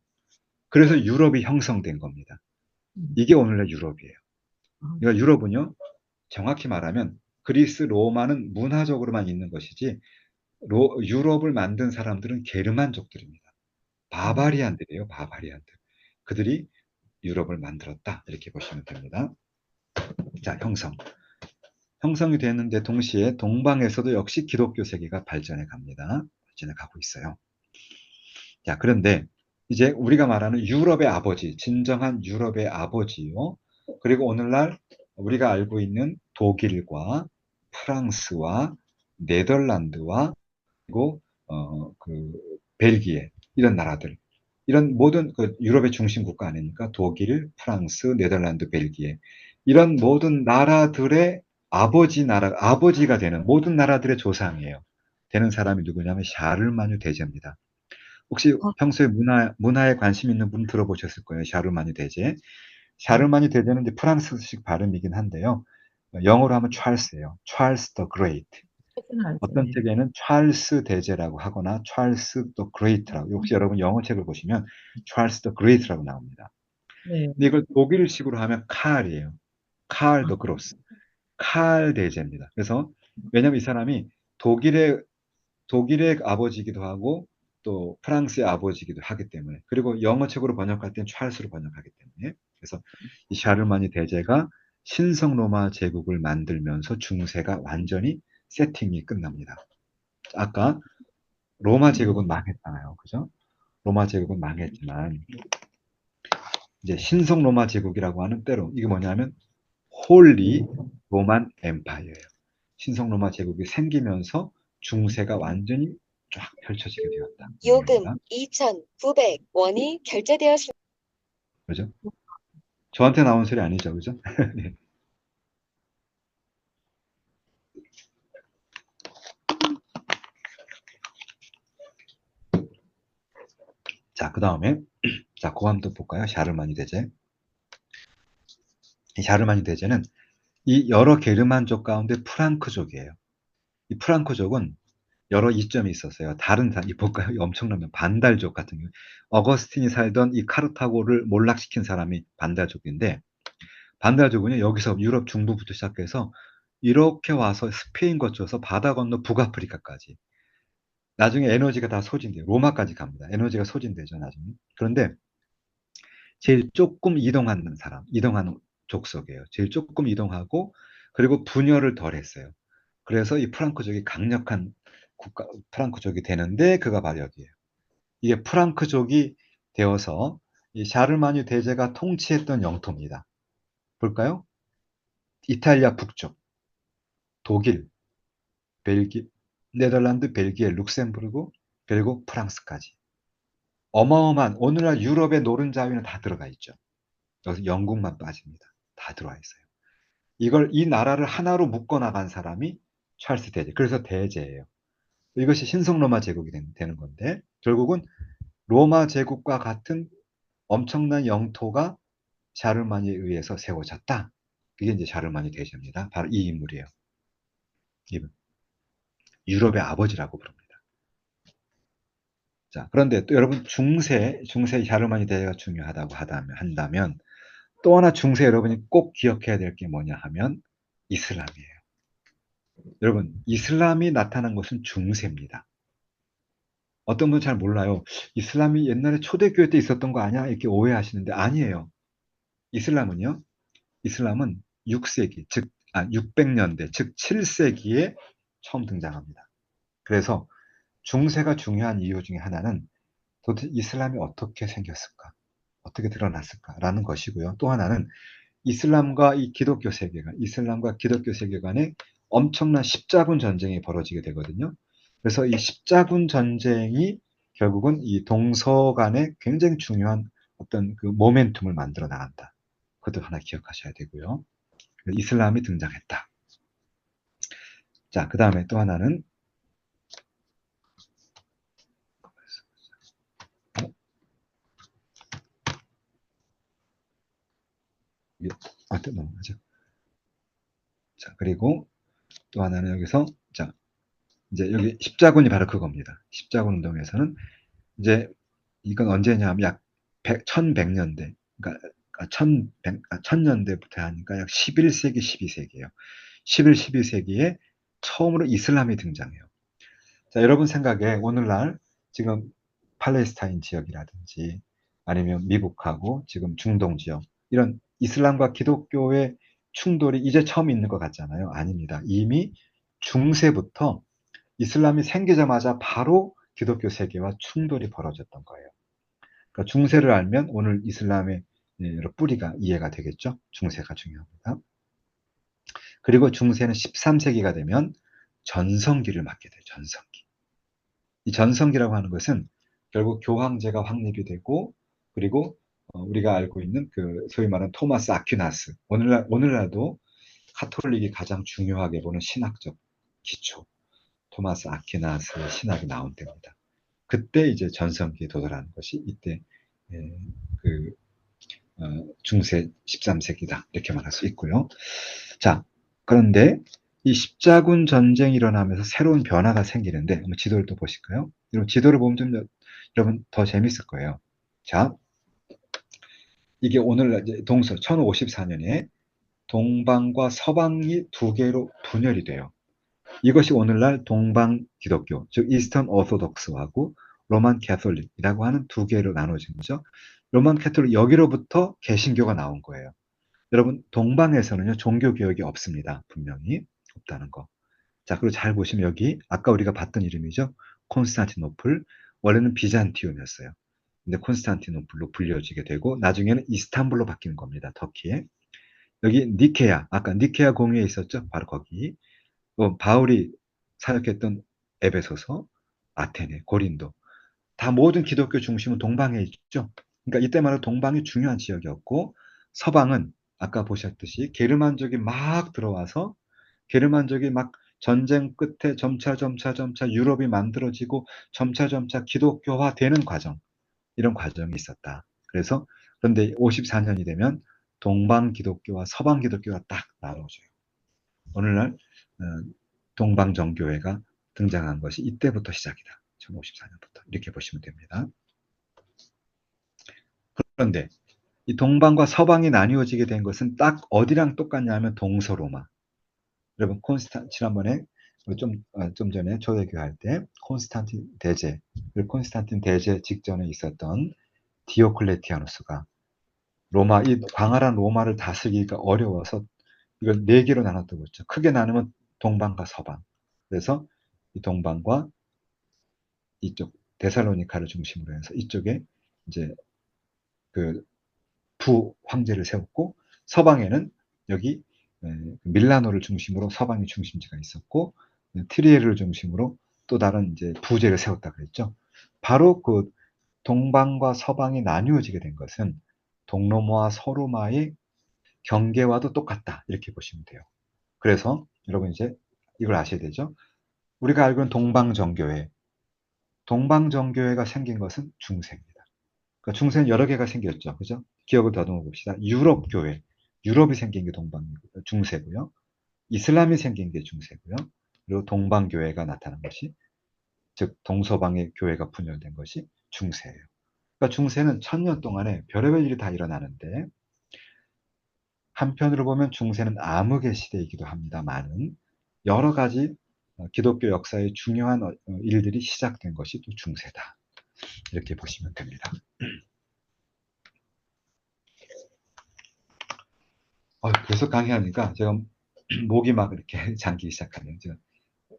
그래서 유럽이 형성된 겁니다. 음. 이게 오늘날 유럽이에요. 아, 그러니까 유럽은요, 정확히 말하면 그리스, 로마는 문화적으로만 있는 것이지 유럽을 만든 사람들은 게르만족들입니다. 음. 바바리안들이에요, 바바리안들. 그들이 유럽을 만들었다. 이렇게 보시면 됩니다. 자, 형성이 됐는데 동시에 동방에서도 역시 기독교 세계가 발전해 갑니다. 발전해 가고 있어요. 자, 그런데 이제 우리가 말하는 유럽의 아버지, 진정한 유럽의 아버지요. 그리고 오늘날 우리가 알고 있는 독일과 프랑스와 네덜란드와 그리고 그 벨기에 이런 나라들 이런 모든 그 유럽의 중심 국가 아닙니까? 독일, 프랑스, 네덜란드, 벨기에 이런 모든 나라들의 아버지가 되는 모든 나라들의 조상이에요. 되는 사람이 누구냐면 샤를마뉴 대제입니다. 혹시 어, 평소에 문화에 관심 있는 분 들어보셨을 거예요. 샤르마니 대제. 네. 샤르마니 대제는 이제 프랑스식 발음이긴 한데요. 영어로 하면 찰스예요. 찰스 더 그레이트. 책은 알죠. 어떤 네. 책에는 찰스 대제라고 하거나 찰스 더 그레이트라고. 혹시 여러분 영어 책을 보시면 찰스 더 그레이트라고 나옵니다. 네. 근데 이걸 독일식으로 하면 칼이에요. 칼 아, 더 그로스. 칼 대제입니다. 그래서 왜냐하면 이 사람이 독일의 독일의 아버지이기도 하고 또 프랑스의 아버지이기도 하기 때문에 그리고 영어책으로 번역할 땐 찰스로 번역하기 때문에 그래서 이 샤르마니 대제가 신성 로마 제국을 만들면서 중세가 완전히 세팅이 끝납니다. 아까 로마 제국은 망했잖아요. 그죠? 로마 제국은 망했지만 이제 신성 로마 제국이라고 하는 때로 이게 뭐냐면 홀리 로만 엠파이어예요. 신성 로마 제국이 생기면서 중세가 완전히 쫙 펼쳐지게 되었다. 요금 이겁니다. 2,900원이 결제되었습니다. 그죠? 저한테 나온 소리 아니죠, 그죠? 네. 자, 그 다음에 자, 고함 또 볼까요? 샤르마니 대제. 이 샤르마니 대제는 이 여러 게르만족 가운데 프랑크족이에요. 이 프랑크족은 여러 이점이 있었어요. 이 볼까요? 이 엄청나면 반달족 같은 경우. 어거스틴이 살던 이 카르타고를 몰락시킨 사람이 반달족인데 반달족은요, 여기서 유럽 중부부터 시작해서 이렇게 와서 스페인 거쳐서 바다 건너 북아프리카까지. 나중에 에너지가 다 소진돼요. 로마까지 갑니다. 에너지가 소진되죠, 나중에. 그런데 제일 조금 이동하는 족속이에요. 제일 조금 이동하고 그리고 분열을 덜 했어요. 그래서 이 프랑크족이 강력한 프랑크족이 되는데 그가 바로 여기에요. 이게 프랑크족이 되어서 이 샤르마뉴 대제가 통치했던 영토입니다. 볼까요? 이탈리아 북쪽, 독일, 벨기, 네덜란드, 벨기에, 룩셈부르크, 그리고 프랑스까지. 어마어마한 오늘날 유럽의 노른자위는 다 들어가 있죠. 여기서 영국만 빠집니다. 다 들어와 있어요. 이 나라를 하나로 묶어나간 사람이 찰스 대제. 그래서 대제예요. 이것이 신성 로마 제국이 되는 건데, 결국은 로마 제국과 같은 엄청난 영토가 샤르마니에 의해서 세워졌다. 그게 이제 샤르마니 대제입니다. 바로 이 인물이에요. 이분. 유럽의 아버지라고 부릅니다. 자, 그런데 또 여러분 중세 샤르마니 대제가 중요하다고 한다면 또 하나 중세 여러분이 꼭 기억해야 될 게 뭐냐 하면 이슬람이에요. 여러분, 이슬람이 나타난 것은 중세입니다. 어떤 분은 잘 몰라요. 이슬람이 옛날에 초대교회 때 있었던 거 아니야? 이렇게 오해하시는데 아니에요. 이슬람은요. 이슬람은 6세기, 즉 600년대, 즉 7세기에 처음 등장합니다. 그래서 중세가 중요한 이유 중에 하나는 도대체 이슬람이 어떻게 생겼을까? 어떻게 드러났을까라는 것이고요. 또 하나는 이슬람과 기독교 세계관에 엄청난 십자군 전쟁이 벌어지게 되거든요. 그래서 이 십자군 전쟁이 결국은 이 동서간에 굉장히 중요한 어떤 그 모멘텀을 만들어 나간다. 그것도 하나 기억하셔야 되고요. 이슬람이 등장했다. 자, 그 다음에 또 하나는 넘어가죠. 자, 그리고 또 하나는 여기서 자, 이제 여기 십자군이 바로 그겁니다. 십자군 운동에서는 이제 이건 언제냐 하면 약 1100년대, 그러니까 1000년대부터 하니까 약 11세기, 12세기예요. 11, 12세기에 처음으로 이슬람이 등장해요. 자, 여러분 생각에 오늘날 지금 팔레스타인 지역이라든지 아니면 미국하고 지금 중동 지역 이런 이슬람과 기독교의 충돌이 이제 처음 있는 것 같잖아요. 아닙니다. 이미 중세부터 이슬람이 생기자마자 바로 기독교 세계와 충돌이 벌어졌던 거예요. 그러니까 중세를 알면 오늘 이슬람의 뿌리가 이해가 되겠죠. 중세가 중요합니다. 그리고 중세는 13세기가 되면 전성기를 맞게 돼요. 전성기. 이 전성기라고 하는 것은 결국 교황제가 확립이 되고 그리고 우리가 알고 있는 그 소위 말하는 토마스 아퀴나스 오늘날도 카톨릭이 가장 중요하게 보는 신학적 기초 토마스 아퀴나스의 신학이 나온 때입니다. 그때 이제 전성기에 도달하는 것이 이때 그 중세 13세기다 이렇게 말할 수 있고요. 자, 그런데 이 십자군 전쟁이 일어나면서 새로운 변화가 생기는데 한번 지도를 또 보실까요? 여러분 지도를 보면 좀 여러분 더 재밌을 거예요. 자, 이게 오늘 이제 동서 1054년에 동방과 서방이 두 개로 분열이 돼요. 이것이 오늘날 동방 기독교, 즉 이스턴 오소독스하고 로만 캐톨릭이라고 하는 두 개로 나눠진 거죠. 로만 캐톨릭 여기로부터 개신교가 나온 거예요. 여러분 동방에서는요 종교 개혁이 없습니다. 분명히 없다는 거. 자, 그리고 잘 보시면 여기 아까 우리가 봤던 이름이죠. 콘스탄티노플. 원래는 비잔티움이었어요. 근데 콘스탄티노플로 불려지게 되고 나중에는 이스탄불로 바뀌는 겁니다. 터키에. 여기 니케아, 아까 니케아 공회에 있었죠. 바로 거기. 바울이 사역했던 에베소서, 아테네, 고린도. 다 모든 기독교 중심은 동방에 있죠. 그러니까 이때만 해도 동방이 중요한 지역이었고 서방은 아까 보셨듯이 게르만족이 막 들어와서 게르만족이 막 전쟁 끝에 점차 유럽이 만들어지고 점차 기독교화 되는 과정, 이런 과정이 있었다. 그래서 그런데 54년이 되면 동방 기독교와 서방 기독교가 딱 나눠져요. 오늘날 동방 정교회가 등장한 것이 이때부터 시작이다. 1054년부터 이렇게 보시면 됩니다. 그런데 이 동방과 서방이 나뉘어지게 된 것은 딱 어디랑 똑같냐 하면 동서로마. 여러분 지난번에 좀 전에 초대교회 할 때 콘스탄틴 대제 직전에 있었던 디오클레티아누스가 이 광활한 로마를 다스리기가 어려워서 이걸 네 개로 나눴다고 했죠. 크게 나누면 동방과 서방. 그래서 이 동방과 이쪽 데살로니카를 중심으로 해서 이쪽에 이제 그 부 황제를 세웠고, 서방에는 여기 밀라노를 중심으로 서방의 중심지가 있었고, 트리에르를 중심으로 또 다른 이제 부제를 세웠다 그랬죠. 바로 그 동방과 서방이 나뉘어지게 된 것은 동로마와 서로마의 경계와도 똑같다, 이렇게 보시면 돼요. 그래서 여러분 이제 이걸 아셔야 되죠. 우리가 알고 있는 동방정교회가 생긴 것은 중세입니다. 그러니까 중세는 여러 개가 생겼죠. 그죠? 기억을 더듬어 봅시다. 유럽 교회, 유럽이 생긴 게 중세고요. 이슬람이 생긴 게 중세고요. 그리고 동방교회가 나타난 것이, 즉 동서방의 교회가 분열된 것이 중세예요. 그러니까 중세는 1000년 동안에 별의별 일이 다 일어나는데, 한편으로 보면 중세는 암흑의 시대이기도 합니다만은 여러 가지 기독교 역사의 중요한 일들이 시작된 것이 또 중세다, 이렇게 보시면 됩니다. 계속 강의하니까 제가 목이 막 이렇게 잠기기 시작하네요. 제가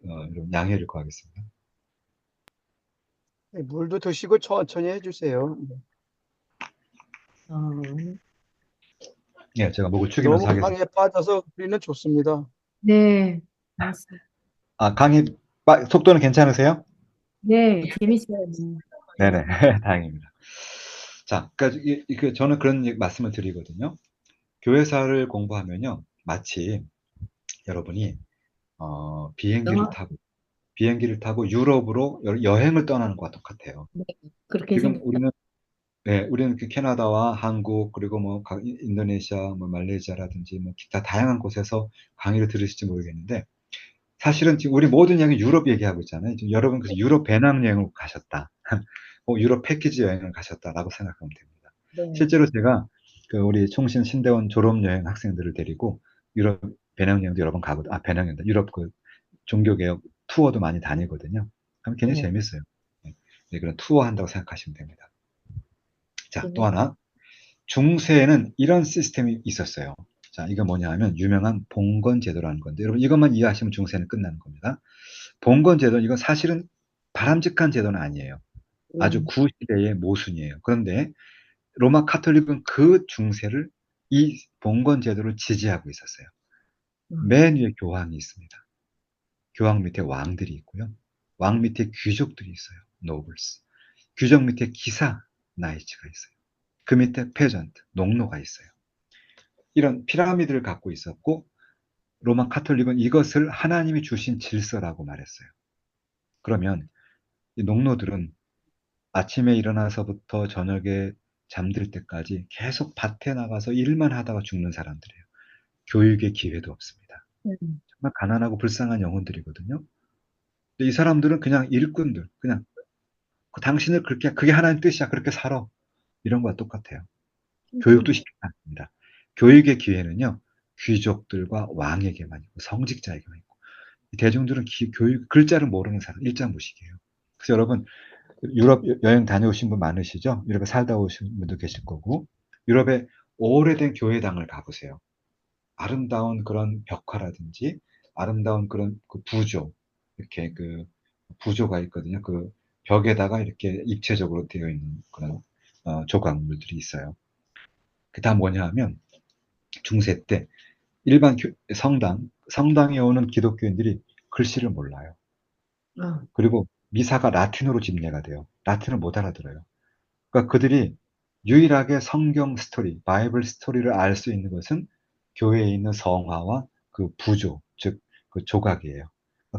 여러분 양해를 구하겠습니다. 네, 물도 드시고 천천히 해주세요. 예, 제가 목을 축이면서 너무 하겠습니다. 강에 빠져서 우리는 좋습니다. 네, 맞습니다. 강의 속도는 괜찮으세요? 네, 재밌어요. 네네, 다행입니다. 자, 그러니까 저는 그런 말씀을 드리거든요. 교회사를 공부하면요, 마치 여러분이 비행기를 타고 유럽으로 여행을 떠나는 것과 똑같아요. 네, 그렇게 지금 생각. 우리는 그 캐나다와 한국, 그리고 뭐 인도네시아, 뭐 말레이시아라든지 뭐 기타 다양한 곳에서 강의를 들으실지 모르겠는데, 사실은 지금 우리 모든 이야기 유럽 얘기하고 있잖아요. 지금 여러분 그래서 유럽 배낭여행을 가셨다, 유럽 패키지 여행을 가셨다라고 생각하면 됩니다. 네. 실제로 제가 그 우리 총신 신대원 졸업여행 학생들을 데리고 유럽 배낭여행도 여러 번 가거든요. 배낭여행다. 유럽 그 종교개혁 투어도 많이 다니거든요. 그럼 굉장히 네. 재밌어요. 네, 그런 투어 한다고 생각하시면 됩니다. 자, 또 하나. 중세에는 이런 시스템이 있었어요. 자, 이거 뭐냐 하면 유명한 봉건제도라는 건데, 여러분 이것만 이해하시면 중세는 끝나는 겁니다. 봉건제도, 이건 사실은 바람직한 제도는 아니에요. 아주 구시대의 모순이에요. 그런데 로마 카톨릭은 그 중세를, 이 봉건제도를 지지하고 있었어요. 맨 위에 교황이 있습니다. 교황 밑에 왕들이 있고요. 왕 밑에 귀족들이 있어요. 노블스. 귀족 밑에 기사, 나이츠가 있어요. 그 밑에 페전트, 농노가 있어요. 이런 피라미드를 갖고 있었고, 로마 카톨릭은 이것을 하나님이 주신 질서라고 말했어요. 그러면 이 농노들은 아침에 일어나서부터 저녁에 잠들 때까지 계속 밭에 나가서 일만 하다가 죽는 사람들이에요. 교육의 기회도 없습니다. 정말 가난하고 불쌍한 영혼들이거든요. 근데 이 사람들은 그냥 일꾼들, 그냥 당신을 그게 하나님 뜻이야, 그렇게 살아, 이런 거와 똑같아요. 교육도 시키지 않습니다. 교육의 기회는요, 귀족들과 왕에게만 있고 성직자에게만 있고, 대중들은 교육 글자를 모르는 사람, 일자무식이에요. 그래서 여러분 유럽 여행 다녀오신 분 많으시죠? 유럽에 살다 오신 분도 계실 거고, 유럽의 오래된 교회당을 가보세요. 아름다운 그런 벽화라든지 아름다운 그런 그 부조, 이렇게 그 부조가 있거든요. 그 벽에다가 이렇게 입체적으로 되어 있는 그런 조각물들이 있어요. 그다 뭐냐 하면 중세 때 일반 성당에 오는 기독교인들이 글씨를 몰라요. 그리고 미사가 라틴어로 집례가 돼요. 라틴을 못 알아들어요. 그러니까 그들이 유일하게 성경 스토리, 바이블 스토리를 알 수 있는 것은 교회에 있는 성화와 그 부조, 즉 그 조각이에요.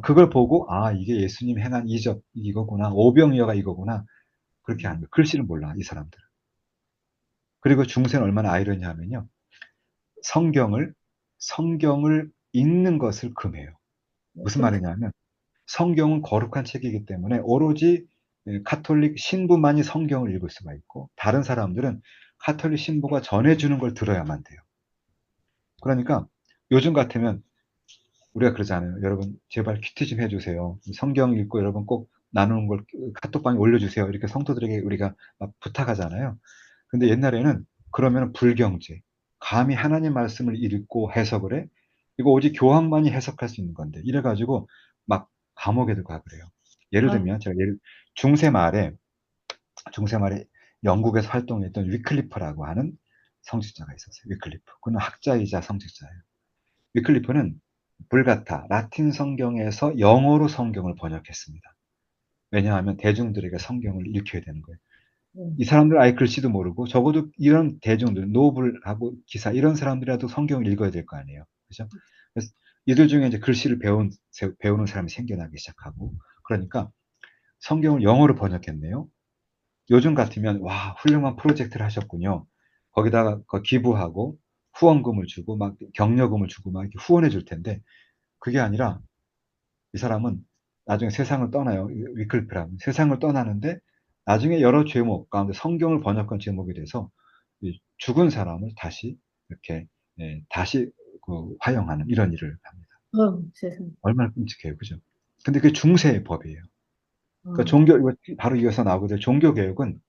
그걸 보고 이게 예수님 행한 이적 이거구나, 오병이어가 이거구나, 그렇게 하는 거예요. 글씨를 몰라, 이 사람들은. 그리고 중세는 얼마나 아이러니하면요, 성경을 읽는 것을 금해요. 무슨 말이냐면 성경은 거룩한 책이기 때문에 오로지 카톨릭 신부만이 성경을 읽을 수가 있고, 다른 사람들은 카톨릭 신부가 전해주는 걸 들어야만 돼요. 그러니까 요즘 같으면 우리가 그러잖아요. 여러분 제발 큐티 좀 해주세요. 성경 읽고 여러분 꼭 나누는 걸 카톡방에 올려주세요. 이렇게 성도들에게 우리가 막 부탁하잖아요. 근데 옛날에는 그러면 불경제, 감히 하나님 말씀을 읽고 해석을 해? 이거 오직 교황만이 해석할 수 있는 건데 이래가지고 막 감옥에도 가 그래요. 예를 아, 들면 제가 중세 말에 영국에서 활동했던 위클리프라고 하는 성직자가 있었어요. 위클리프. 그는 학자이자 성직자예요. 위클리프는 불가타 라틴 성경에서 영어로 성경을 번역했습니다. 왜냐하면 대중들에게 성경을 읽혀야 되는 거예요. 네. 이 사람들 아예 글씨도 모르고 적어도 이런 대중들, 노블하고 기사 이런 사람들이라도 성경을 읽어야 될 거 아니에요. 그죠? 그래서 이들 중에 이제 글씨를 배우는 사람이 생겨나기 시작하고 그러니까 성경을 영어로 번역했네요. 요즘 같으면 와 훌륭한 프로젝트를 하셨군요. 거기다가 기부하고 후원금을 주고 막 격려금을 주고 막 이렇게 후원해 줄 텐데 그게 아니라 이 사람은 나중에 세상을 떠나요. 위클리프라면 세상을 떠나는데 나중에 여러 제목 가운데 성경을 번역한 제목이 돼서 이 죽은 사람을 다시 이렇게 다시 화영하는 이런 일을 합니다. 세상에. 얼마나 끔찍해요, 그죠? 근데 그게 중세의 법이에요. 그러니까 아, 종교 이거 바로 이어서 나오게 될 종교 개혁은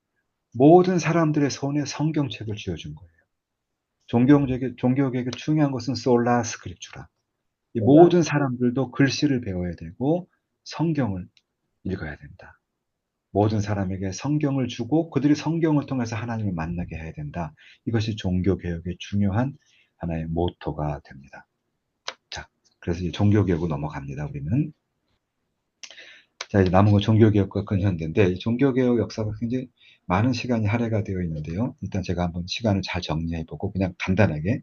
모든 사람들의 손에 성경책을 쥐어준 거예요. 종교 개혁의 중요한 것은 솔라 스크립추라. 이 몰라. 모든 사람들도 글씨를 배워야 되고 성경을 읽어야 된다. 모든 사람에게 성경을 주고 그들이 성경을 통해서 하나님을 만나게 해야 된다. 이것이 종교개혁의 중요한 하나의 모토가 됩니다. 자, 그래서 이제 종교개혁으로 넘어갑니다, 우리는. 자, 이제 남은 건 종교개혁과 근현대인데, 이 종교개혁 역사가 굉장히 많은 시간이 할애가 되어 있는데요. 일단 제가 한번 시간을 잘 정리해보고, 그냥 간단하게,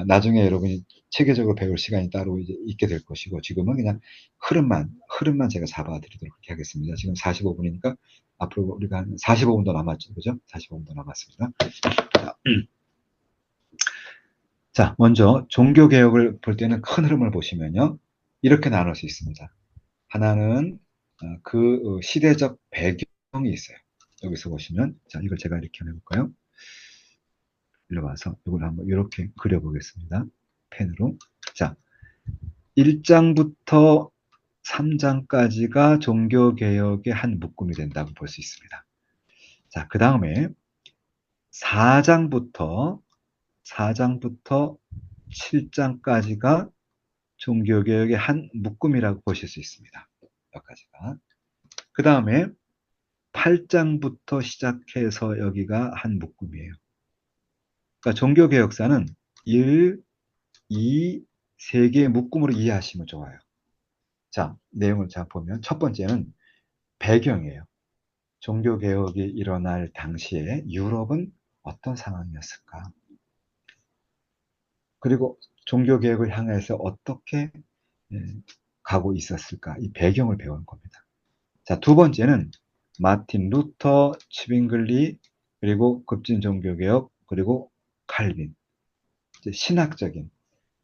나중에 여러분이 체계적으로 배울 시간이 따로 이제 있게 될 것이고, 지금은 그냥 흐름만 제가 잡아드리도록 하겠습니다. 지금 45분이니까 앞으로 우리가 한 45분 더 남았죠. 그죠? 45분 더 남았습니다. 자, 먼저 종교개혁을 볼 때는 큰 흐름을 보시면요. 이렇게 나눌 수 있습니다. 하나는 그 시대적 배경이 있어요. 여기서 보시면, 자, 이걸 제가 이렇게 해볼까요? 일로 와서 이걸 한번 이렇게 그려보겠습니다. 펜으로. 자, 1장부터 3장까지가 종교개혁의 한 묶음이 된다고 볼 수 있습니다. 자, 그 다음에 4장부터 7장까지가 종교개혁의 한 묶음이라고 보실 수 있습니다. 여기까지가. 그 다음에 8장부터 시작해서 여기가 한 묶음이에요. 그러니까 종교개혁사는 1, 2, 3개의 묶음으로 이해하시면 좋아요. 자, 내용을 자 보면 첫 번째는 배경이에요. 종교개혁이 일어날 당시에 유럽은 어떤 상황이었을까? 그리고 종교개혁을 향해서 어떻게 가고 있었을까? 이 배경을 배우는 겁니다. 자, 두 번째는 마틴 루터, 치빙글리, 그리고 급진 종교개혁, 그리고 칼빈.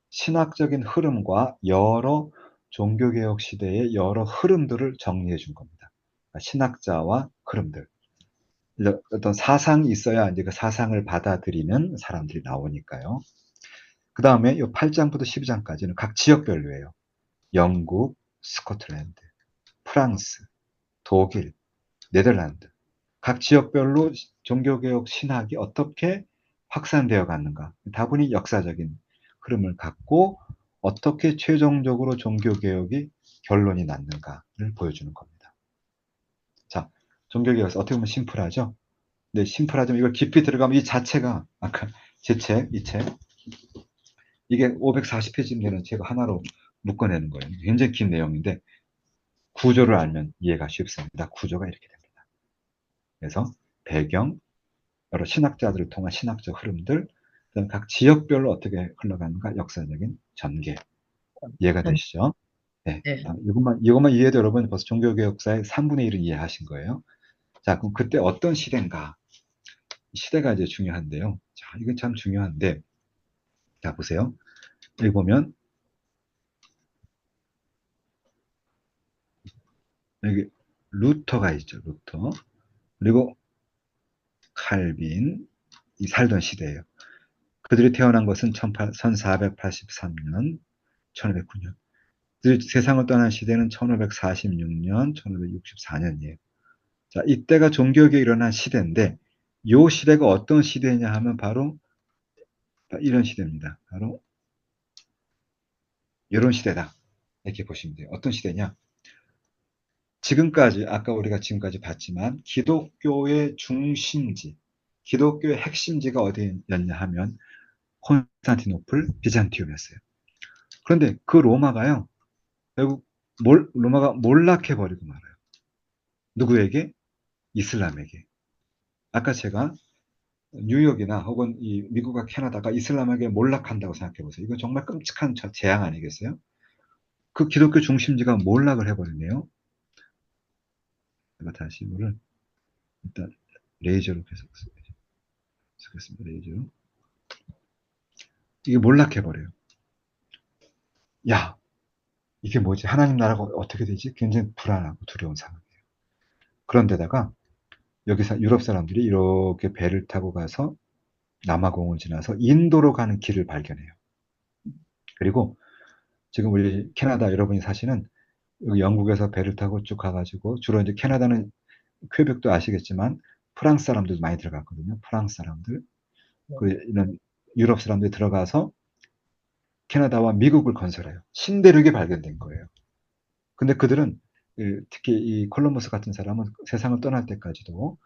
신학적인 흐름과 여러 종교개혁 시대의 여러 흐름들을 정리해 준 겁니다. 그러니까 신학자와 흐름들. 어떤 사상이 있어야 이제 그 사상을 받아들이는 사람들이 나오니까요. 그 다음에 이 8장부터 12장까지는 각 지역별로예요. 영국, 스코틀랜드, 프랑스, 독일, 네덜란드. 각 지역별로 종교개혁 신학이 어떻게 확산되어 갔는가. 다분히 역사적인 흐름을 갖고 어떻게 최종적으로 종교개혁이 결론이 났는가를 보여주는 겁니다. 자, 종교개혁에서 어떻게 보면 심플하죠? 네, 심플하지만 이걸 깊이 들어가면 이 자체가 아까 이 책, 이게 540페이지 되는 책 하나로 묶어내는 거예요. 굉장히 긴 내용인데 구조를 알면 이해가 쉽습니다. 구조가 이렇게 됩니다. 그래서 배경, 여러 신학자들을 통한 신학적 흐름들, 각 지역별로 어떻게 흘러가는가 역사적인 전개. 이해가 되시죠? 네. 네. 이것만 이해해도 여러분 벌써 종교개혁사의 3분의 1은 이해하신 거예요. 자, 그럼 그때 어떤 시대인가? 시대가 이제 중요한데요. 자, 이건 참 중요한데, 자, 보세요. 여기 보면, 여기 루터가 있죠, 루터. 그리고 칼빈, 이 살던 시대예요. 그들이 태어난 것은 1483년, 1509년. 세상을 떠난 시대는 1546년, 1564년이에요. 자, 이때가 종교개혁이 일어난 시대인데, 이 시대가 어떤 시대냐 하면 바로 이런 시대입니다. 바로 이런 시대다. 이렇게 보시면 돼요. 어떤 시대냐? 지금까지 아까 우리가 지금까지 봤지만 기독교의 중심지, 기독교의 핵심지가 어디였냐 하면 콘스탄티노플, 비잔티움이었어요. 그런데 그 로마가요, 결국 로마가 몰락해버리고 말아요. 누구에게? 이슬람에게. 아까 제가 뉴욕이나 혹은 이 미국과 캐나다가 이슬람에게 몰락한다고 생각해 보세요. 이거 정말 끔찍한 재앙 아니겠어요? 그 기독교 중심지가 몰락을 해버리네요. 제가 다시 이거를 일단 레이저로 계속 쓰겠습니다. 레이저로. 이게 몰락해버려요. 야, 이게 뭐지? 하나님 나라가 어떻게 되지? 굉장히 불안하고 두려운 상황이에요. 그런데다가 여기서 유럽 사람들이 이렇게 배를 타고 가서 남아공을 지나서 인도로 가는 길을 발견해요. 그리고 지금 우리 캐나다 여러분이 사시는 여기 영국에서 배를 타고 쭉 가가지고 주로 이제 캐나다는 퀘벡도 아시겠지만 프랑스 사람들도 많이 들어갔거든요. 프랑스 사람들. 그리고 이런 유럽 사람들이 들어가서 캐나다와 미국을 건설해요. 신대륙이 발견된 거예요. 근데 그들은 특히 이 콜럼버스 같은 사람은 세상을 떠날 때까지도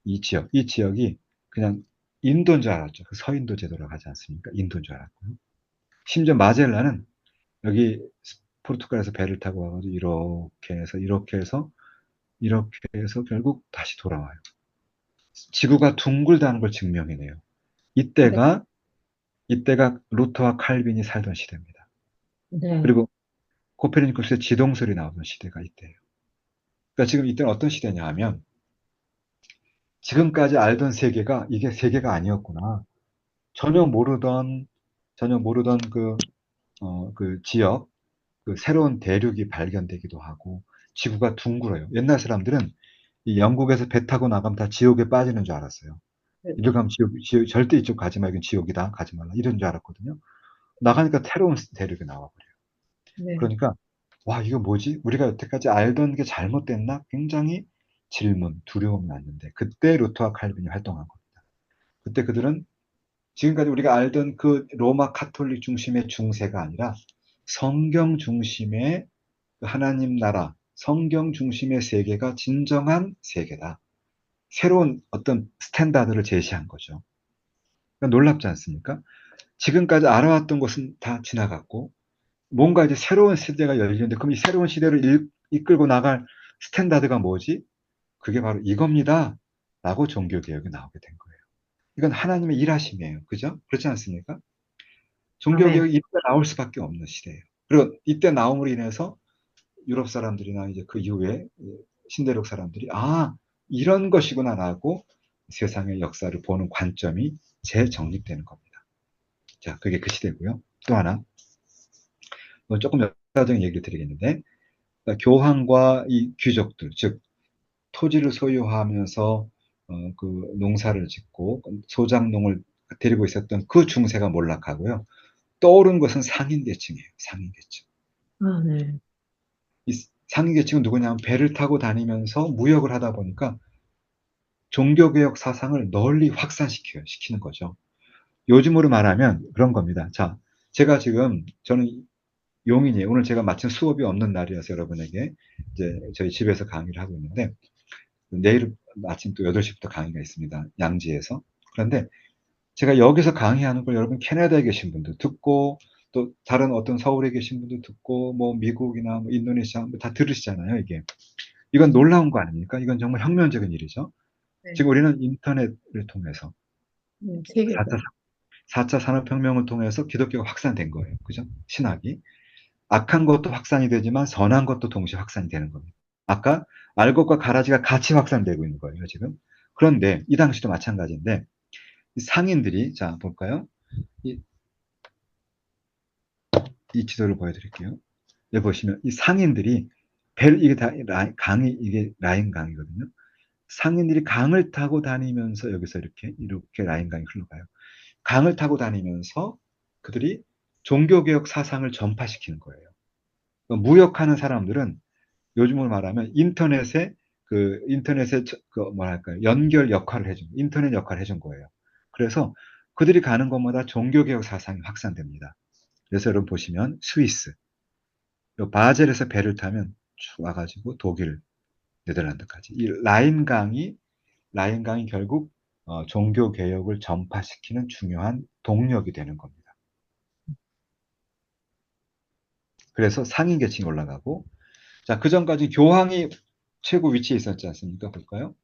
이 지역이 그냥 인도인 줄 알았죠. 그 서인도 제도라고 하지 않습니까? 인도인 줄 알았고요. 심지어 마젤란은 여기 포르투갈에서 배를 타고 와가지고 이렇게 해서 결국 다시 돌아와요. 지구가 둥글다는 걸 증명해내요. 이때가 루터와 칼빈이 살던 시대입니다. 네. 그리고 코페르니쿠스의 지동설이 나오던 시대가 이때예요. 그러니까 지금 이때는 어떤 시대냐 하면 지금까지 알던 세계가 이게 세계가 아니었구나. 전혀 모르던 그 지역, 그 새로운 대륙이 발견되기도 하고 지구가 둥글어요. 옛날 사람들은 이 영국에서 배 타고 나가면 다 지옥에 빠지는 줄 알았어요. 이리 가면 지옥, 절대 이쪽 가지 마. 이건 지옥이다. 가지 말라. 이런 줄 알았거든요. 나가니까 새로운 대륙이 나와버려요. 네. 그러니까 와, 이거 뭐지? 우리가 여태까지 알던 게 잘못됐나? 굉장히 질문, 두려움이 났는데 그때 루터와 칼빈이 활동한 겁니다. 그때 그들은 지금까지 우리가 알던 그 로마 카톨릭 중심의 중세가 아니라 성경 중심의 그 하나님 나라, 성경 중심의 세계가 진정한 세계다. 새로운 어떤 스탠다드를 제시한 거죠. 그러니까 놀랍지 않습니까? 지금까지 알아왔던 것은 다 지나갔고 뭔가 이제 새로운 시대가 열리는데 그럼 이 새로운 시대를 이끌고 나갈 스탠다드가 뭐지? 그게 바로 이겁니다. 라고 종교개혁이 나오게 된 거예요. 이건 하나님의 일하심이에요. 그죠? 그렇지 않습니까? 아멘. 종교개혁이 이때 나올 수밖에 없는 시대예요. 그리고 이때 나옴으로 인해서 유럽 사람들이나 이제 그 이후에 신대륙 사람들이 이런 것이구나라고 세상의 역사를 보는 관점이 재정립되는 겁니다. 자, 그게 그 시대고요. 또 하나 조금 역사적인 얘기를 드리겠는데 교황과 이 귀족들, 즉 토지를 소유하면서 그 농사를 짓고 소작농을 데리고 있었던 그 중세가 몰락하고요. 떠오른 것은 상인계층이에요. 상인계층. 네. 이 상인계층은 누구냐면 배를 타고 다니면서 무역을 하다 보니까 종교개혁 사상을 널리 시키는 거죠. 요즘으로 말하면 그런 겁니다. 자, 저는 용인이에요. 오늘 제가 마침 수업이 없는 날이어서 여러분에게 이제 저희 집에서 강의를 하고 있는데 내일 아침 또 8시부터 강의가 있습니다. 양지에서. 그런데 제가 여기서 강의하는 걸 여러분 캐나다에 계신 분들 듣고 또 다른 어떤 서울에 계신 분들 듣고 뭐 미국이나 뭐 인도네시아 다 들으시잖아요, 이게. 이건 놀라운 거 아닙니까? 이건 정말 혁명적인 일이죠. 네. 지금 우리는 인터넷을 통해서 세계가. 4차 산업혁명을 통해서 기독교가 확산된 거예요. 그죠? 신학이. 악한 것도 확산이 되지만 선한 것도 동시에 확산이 되는 겁니다. 아까 알곡과 가라지가 같이 확산되고 있는 거예요, 지금. 그런데 이 당시도 마찬가지인데 상인들이 자 볼까요? 이, 이 지도를 보여드릴게요. 여기 보시면 이 상인들이 이게 다 이게 라인 강이거든요. 상인들이 강을 타고 다니면서 여기서 이렇게 라인 강이 흘러가요. 강을 타고 다니면서 그들이 종교개혁 사상을 전파시키는 거예요. 그러니까 무역하는 사람들은 요즘으로 말하면 인터넷의 뭐랄까요 연결 역할을 인터넷 역할을 해준 거예요. 그래서 그들이 가는 곳마다 종교개혁 사상이 확산됩니다. 그래서 여러분 보시면 스위스, 요 바젤에서 배를 타면 쭉 와가지고 독일, 네덜란드까지. 이 라인강이 결국 종교 개혁을 전파시키는 중요한 동력이 되는 겁니다. 그래서 상인 계층이 올라가고, 자, 그 전까지 교황이 최고 위치에 있었지 않습니까? 볼까요?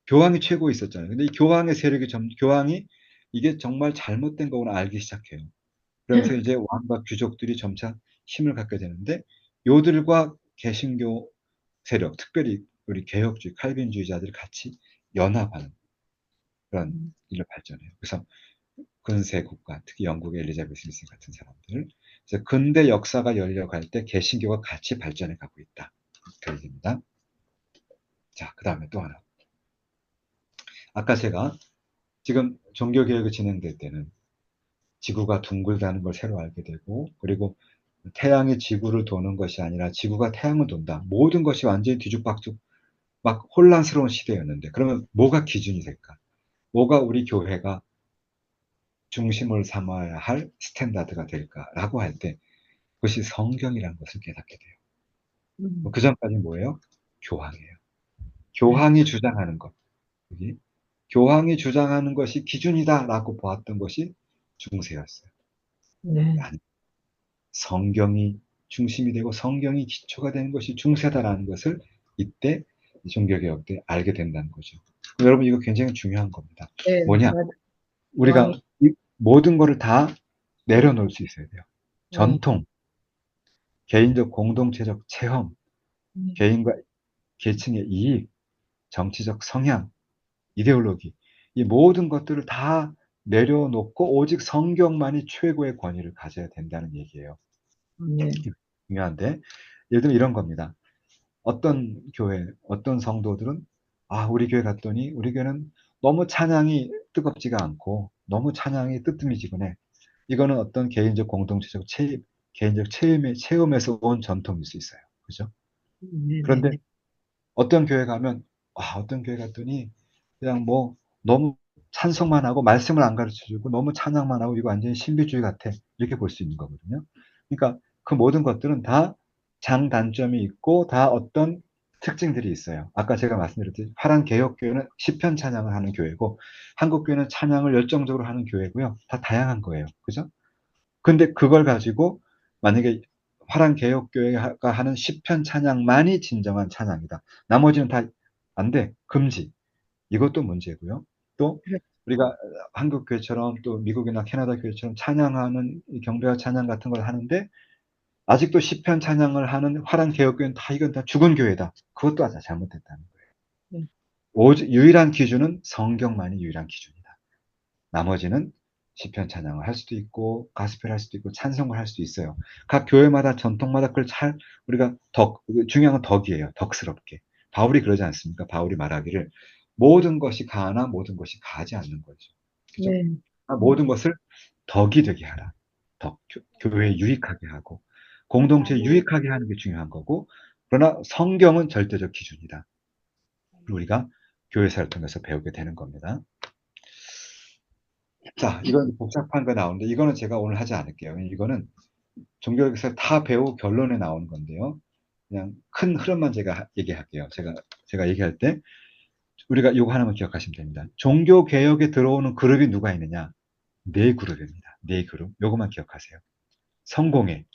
교황이 최고에 있었잖아요. 근데 이 교황의 세력이 교황이 이게 정말 잘못된 거구나 알기 시작해요. 그러면서 이제 왕과 귀족들이 점차 힘을 갖게 되는데, 요들과 개신교 세력, 특별히 우리 개혁주의, 칼빈주의자들이 같이 연합하는 그런 일을 발전해요. 그래서 근세 국가, 특히 영국의 엘리자베스 1세 같은 사람들, 그래서 근대 역사가 열려갈 때 개신교가 같이 발전해 가고 있다. 그 얘기입니다. 자, 그 다음에 또 하나. 아까 제가 지금 종교개혁이 진행될 때는 지구가 둥글다는 걸 새로 알게 되고, 그리고 태양이 지구를 도는 것이 아니라 지구가 태양을 돈다. 모든 것이 완전히 뒤죽박죽 막 혼란스러운 시대였는데, 그러면 뭐가 기준이 될까? 뭐가 우리 교회가 중심을 삼아야 할 스탠다드가 될까라고 할 때 그것이 성경이라는 것을 깨닫게 돼요. 그 전까지 뭐예요? 교황이에요. 교황이 주장하는 것. 여기 교황이 주장하는 것이 기준이다라고 보았던 것이 중세였어요. 네. 아니, 성경이 중심이 되고 성경이 기초가 되는 것이 중세다라는 것을 이때 종교개혁 때 알게 된다는 거죠. 여러분 이거 굉장히 중요한 겁니다. 네, 뭐냐? 맞아요. 우리가 교황이, 이 모든 거를 다 내려놓을 수 있어야 돼요. 네. 전통, 개인적 공동체적 체험, 개인과 계층의 이익, 정치적 성향, 이데올로기, 이 모든 것들을 다 내려놓고 오직 성경만이 최고의 권위를 가져야 된다는 얘기예요. 네. 중요한데, 예를 들면 이런 겁니다. 어떤 교회, 어떤 성도들은, 아, 우리 교회 갔더니, 우리 교회는 너무 찬양이 뜨겁지가 않고, 너무 찬양이 뜨뜻미지근해. 이거는 어떤 개인적 공동체적 개인적 체험에서 온 전통일 수 있어요. 그죠? 네, 네, 그런데 네. 어떤 교회 가면, 어떤 교회 갔더니, 그냥 뭐, 너무 찬송만 하고, 말씀을 안 가르쳐 주고, 너무 찬양만 하고, 이거 완전히 신비주의 같아. 이렇게 볼 수 있는 거거든요. 그러니까 그 모든 것들은 다 장단점이 있고, 다 어떤 특징들이 있어요. 아까 제가 말씀드렸듯이, 파란 개혁교회는 시편 찬양을 하는 교회고, 한국교회는 찬양을 열정적으로 하는 교회고요. 다 다양한 거예요. 그죠? 근데 그걸 가지고, 만약에 화랑 개혁교회가 하는 시편 찬양만이 진정한 찬양이다. 나머지는 다 안 돼. 금지. 이것도 문제고요. 또 그렇- 우리가 한국 교회처럼 또 미국이나 캐나다 교회처럼 찬양하는 이 경배와 찬양 같은 걸 하는데 아직도 시편 찬양을 하는 화랑 개혁교회는 다 이건 다 죽은 교회다. 그것도 아주 잘못됐다는 거예요. 네. 오직 유일한 기준은 성경만이 유일한 기준이다. 나머지는 시편 찬양을 할 수도 있고 가스펠 할 수도 있고 찬송을 할 수도 있어요. 각 교회마다 전통마다 그걸 잘 우리가 중요한 건 덕이에요. 덕스럽게. 바울이 그러지 않습니까? 바울이 말하기를 모든 것이 가하나 모든 것이 가하지 않는 거죠. 그죠? 네. 모든 것을 덕이 되게 하라. 교회에 유익하게 하고 공동체에 유익하게 하는 게 중요한 거고 그러나 성경은 절대적 기준이다. 우리가 교회사를 통해서 배우게 되는 겁니다. 자, 이건 복잡한 거 나오는데 이거는 제가 오늘 하지 않을게요. 이거는 종교에서 다 배우고 결론에 나오는 건데요. 그냥 큰 흐름만 제가 얘기할게요. 제가 얘기할 때 우리가 이거 하나만 기억하시면 됩니다. 종교 개혁에 들어오는 그룹이 누가 있느냐? 네 그룹입니다. 네 그룹. 요것만 기억하세요. 성공회.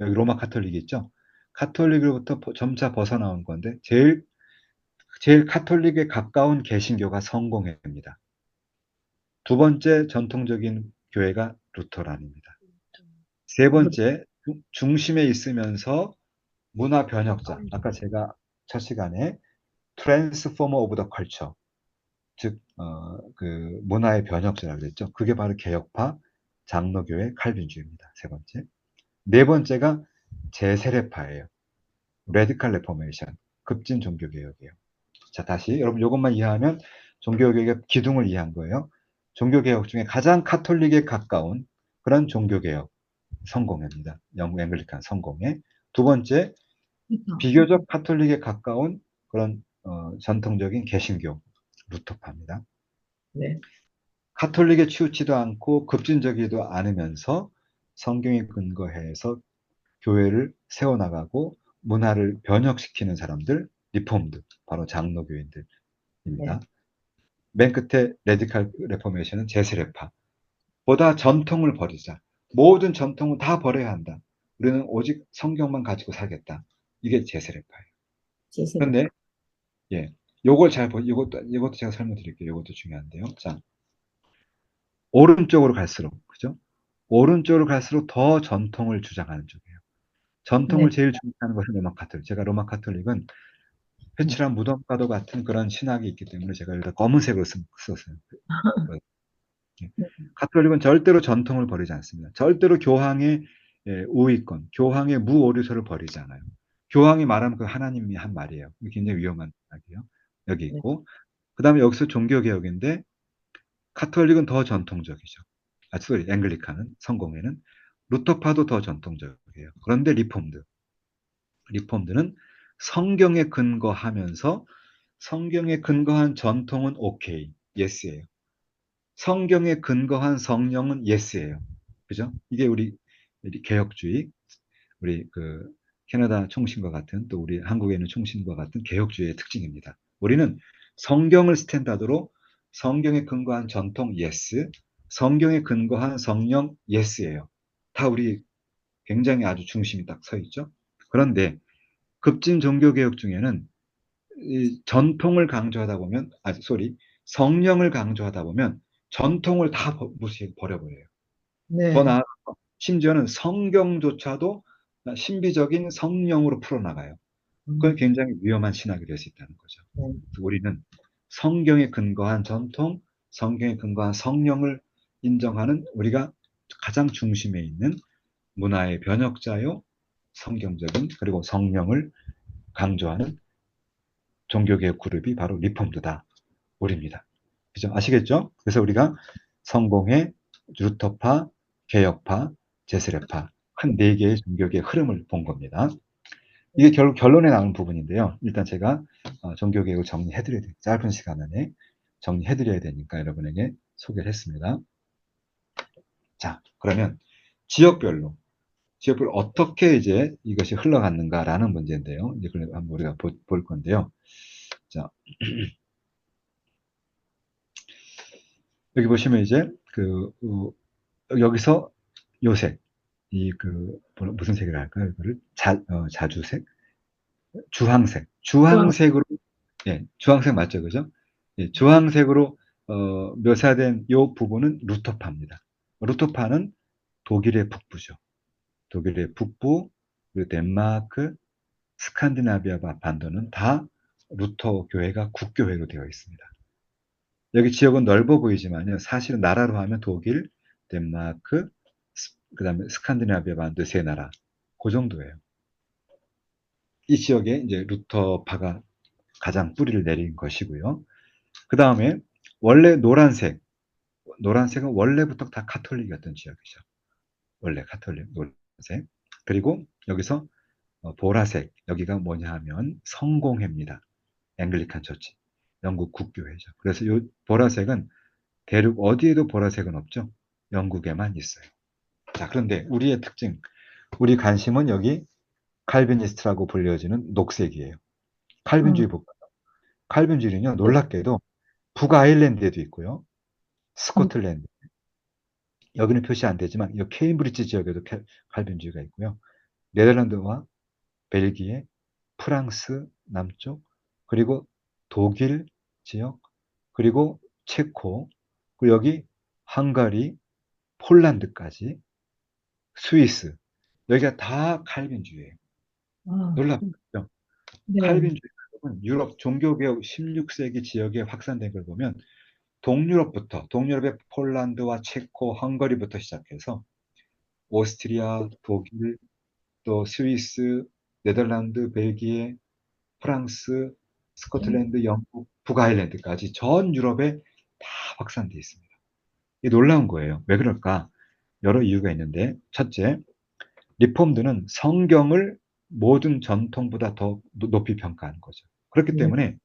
여기 로마 카톨릭이 있죠? 카톨릭으로부터 점차 벗어나온 건데 제일 카톨릭에 가까운 개신교가 성공회입니다. 두 번째 전통적인 교회가 루터란입니다. 세 번째, 중심에 있으면서 문화 변혁자. 아까 제가 첫 시간에 트랜스포머 오브 더 컬처, 즉, 그 문화의 변혁자라고 그랬죠. 그게 바로 개혁파 장로교회 칼빈주의입니다. 세 번째. 네 번째가 제세례파예요. 레디칼 레포메이션, 급진 종교개혁이에요. 자, 다시 여러분 이것만 이해하면 종교개혁의 기둥을 이해한 거예요. 종교개혁 중에 가장 카톨릭에 가까운 그런 종교개혁 성공회입니다. 영국 앵글리칸 성공회. 두 번째, 비교적 카톨릭에 가까운 그런 전통적인 개신교 루터파입니다. 네. 카톨릭에 치우치도 않고 급진적이지도 않으면서 성경에 근거해서 교회를 세워나가고 문화를 변혁시키는 사람들, 리폼드, 바로 장로교인들입니다. 네. 맨 끝에 레디칼 레포메이션은 제스레파. 보다 전통을 버리자. 모든 전통은 다 버려야 한다. 우리는 오직 성경만 가지고 살겠다. 이게 제스레파예요. 제세례. 그런데 예, 이것도 제가 설명드릴게요. 이것도 중요한데요. 자, 오른쪽으로 갈수록 그죠? 오른쪽으로 갈수록 더 전통을 주장하는 쪽이에요. 전통을 네. 제일 중시하는 것은 로마 카톨릭. 제가 로마 카톨릭은 회칠한 무덤과도 같은 그런 신학이 있기 때문에 제가 여기다 검은색으로 썼어요. 예. 네. 가톨릭은 절대로 전통을 버리지 않습니다. 절대로 교황의 우위권, 교황의 무오류서를 버리지 않아요. 교황이 말하면 그 하나님이 한 말이에요. 굉장히 위험한 말이에요. 여기 네. 있고, 그 다음에 여기서 종교개혁인데, 가톨릭은 더 전통적이죠. 앵글리칸은, 성공회는, 루터파도 더 전통적이에요. 그런데 리폼드는 성경에 근거하면서 성경에 근거한 전통은 오케이, 예스예요. 성경에 근거한 성령은 예스예요. 그죠? 이게 우리 개혁주의, 우리 그 캐나다 총신과 같은 또 우리 한국에 있는 총신과 같은 개혁주의의 특징입니다. 우리는 성경을 스탠다드로 성경에 근거한 전통 예스, 성경에 근거한 성령 예스예요. 다 우리 굉장히 아주 중심이 딱 서 있죠. 그런데 급진 종교개혁 중에는 이 전통을 강조하다 보면, 성령을 강조하다 보면 전통을 다 버려버려요. 더 네. 나아가 심지어는 성경조차도 신비적인 성령으로 풀어나가요. 그건 음, 굉장히 위험한 신학이 될 수 있다는 거죠. 네. 그래서 우리는 성경에 근거한 전통, 성경에 근거한 성령을 인정하는 우리가 가장 중심에 있는 문화의 변혁자요, 성경적인 그리고 성령을 강조하는 종교개혁 그룹이 바로 리폼드다. 우리입니다. 그죠? 아시겠죠? 그래서 우리가 성공회, 루터파, 개혁파, 제스레파 한 네 개의 종교개혁 흐름을 본 겁니다. 이게 결론에 나오는 부분인데요. 일단 제가 종교개혁을 정리해드려야 돼요. 짧은 시간 안에 정리해드려야 되니까 여러분에게 소개를 했습니다. 자, 그러면 지역별로 어떻게 이제 이것이 흘러갔는가라는 문제인데요. 이제 그걸 한번 우리가 볼 건데요. 자, 여기 보시면 이제 여기서 요색, 무슨 색이라 할까요? 이거를 자주색, 주황색으로, 예, 주황색 맞죠, 그죠? 예, 주황색으로 묘사된 이 부분은 루터파입니다. 루터파는 독일의 북부죠. 독일의 북부, 그리고 덴마크, 스칸디나비아 반도는 다 루터 교회가 국교회로 되어 있습니다. 여기 지역은 넓어 보이지만요. 사실은 나라로 하면 독일, 덴마크, 그 다음에 스칸디나비아 반도 세 나라. 그 정도예요. 이 지역에 이제 루터파가 가장 뿌리를 내린 것이고요. 그 다음에 원래 노란색은 원래부터 다 카톨릭이었던 지역이죠. 원래 카톨릭 노란색. 그리고 여기서 보라색, 여기가 뭐냐 하면 성공회입니다. 앵글리칸 처치. 영국 국교회죠. 그래서 이 보라색은 대륙 어디에도 보라색은 없죠. 영국에만 있어요. 자, 그런데 우리의 특징, 우리 관심은 여기 칼비니스트라고 불려지는 녹색이에요. 칼빈주의 음, 볼까요? 칼빈주의는요, 놀랍게도 북아일랜드에도 있고요. 음, 스코틀랜드. 여기는 표시 안 되지만 이 케임브리지 지역에도 칼빈주의가 있고요. 네덜란드와 벨기에, 프랑스 남쪽, 그리고 독일 지역, 그리고 체코, 그리고 여기 헝가리, 폴란드까지, 스위스, 여기가 다 칼빈주의예요. 아, 놀랍죠? 네. 칼빈주의는 유럽 종교개혁 16세기 지역에 확산된 걸 보면 동유럽의 폴란드와 체코, 헝가리부터 시작해서 오스트리아, 독일, 또 스위스, 네덜란드, 벨기에, 프랑스, 네. 스코틀랜드, 영국, 북아일랜드까지 전 유럽에 다 확산되어 있습니다. 이게 놀라운 거예요. 왜 그럴까? 여러 이유가 있는데, 첫째, 리폼드는 성경을 모든 전통보다 더 높이 평가하는 거죠. 그렇기 네. 때문에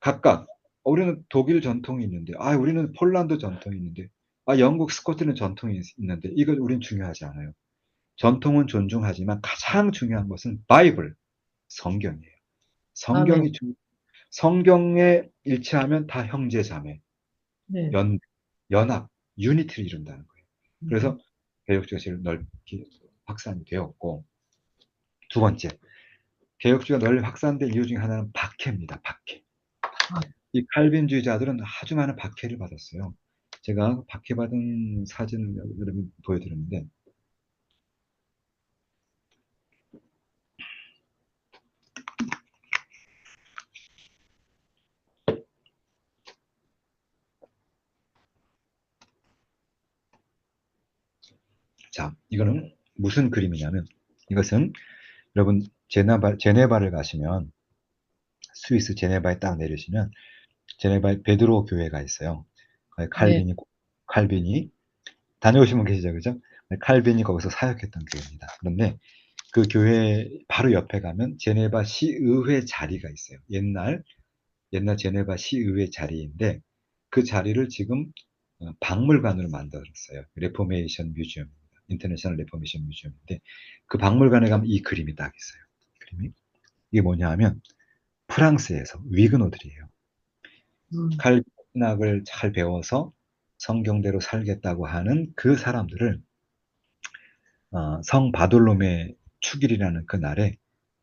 각각 우리는 독일 전통이 있는데, 우리는 폴란드 전통이 있는데, 영국, 스코틀랜드 전통이 있는데, 이건 우리는 중요하지 않아요. 전통은 존중하지만 가장 중요한 것은 바이블, 성경이에요. 아멘. 성경에 일치하면 다 형제 자매, 네. 연합, 유니티를 이룬다는 거예요. 음. 그래서 개혁주의가 제일 넓게 확산이 되었고, 두 번째, 개혁주의가 널리 확산된 이유 중에 하나는 박해입니다. 박해. 이 칼빈주의자들은 아주 많은 박해를 받았어요. 제가 박해받은 사진을 여러분 보여드렸는데, 자, 이거는 무슨 그림이냐면, 이것은 여러분 제네바를 가시면, 스위스 제네바에 딱 내리시면 제네바에 베드로 교회가 있어요. 거기 네. 칼빈이 다녀오신 분 계시죠, 그죠? 칼빈이 거기서 사역했던 교회입니다. 그런데 그 교회 바로 옆에 가면 제네바 시의회 자리가 있어요. 옛날 제네바 시의회 자리인데 그 자리를 지금 박물관으로 만들었어요. 레포메이션 뮤지엄입니다. 인터내셔널 레포메이션 뮤지엄인데 그 박물관에 가면 이 그림이 딱 있어요. 그림이 이게 뭐냐 하면 프랑스에서 위그노들이에요. 칼빈학을 잘 배워서 성경대로 살겠다고 하는 그 사람들을 성 바돌로메 축일이라는 그 날에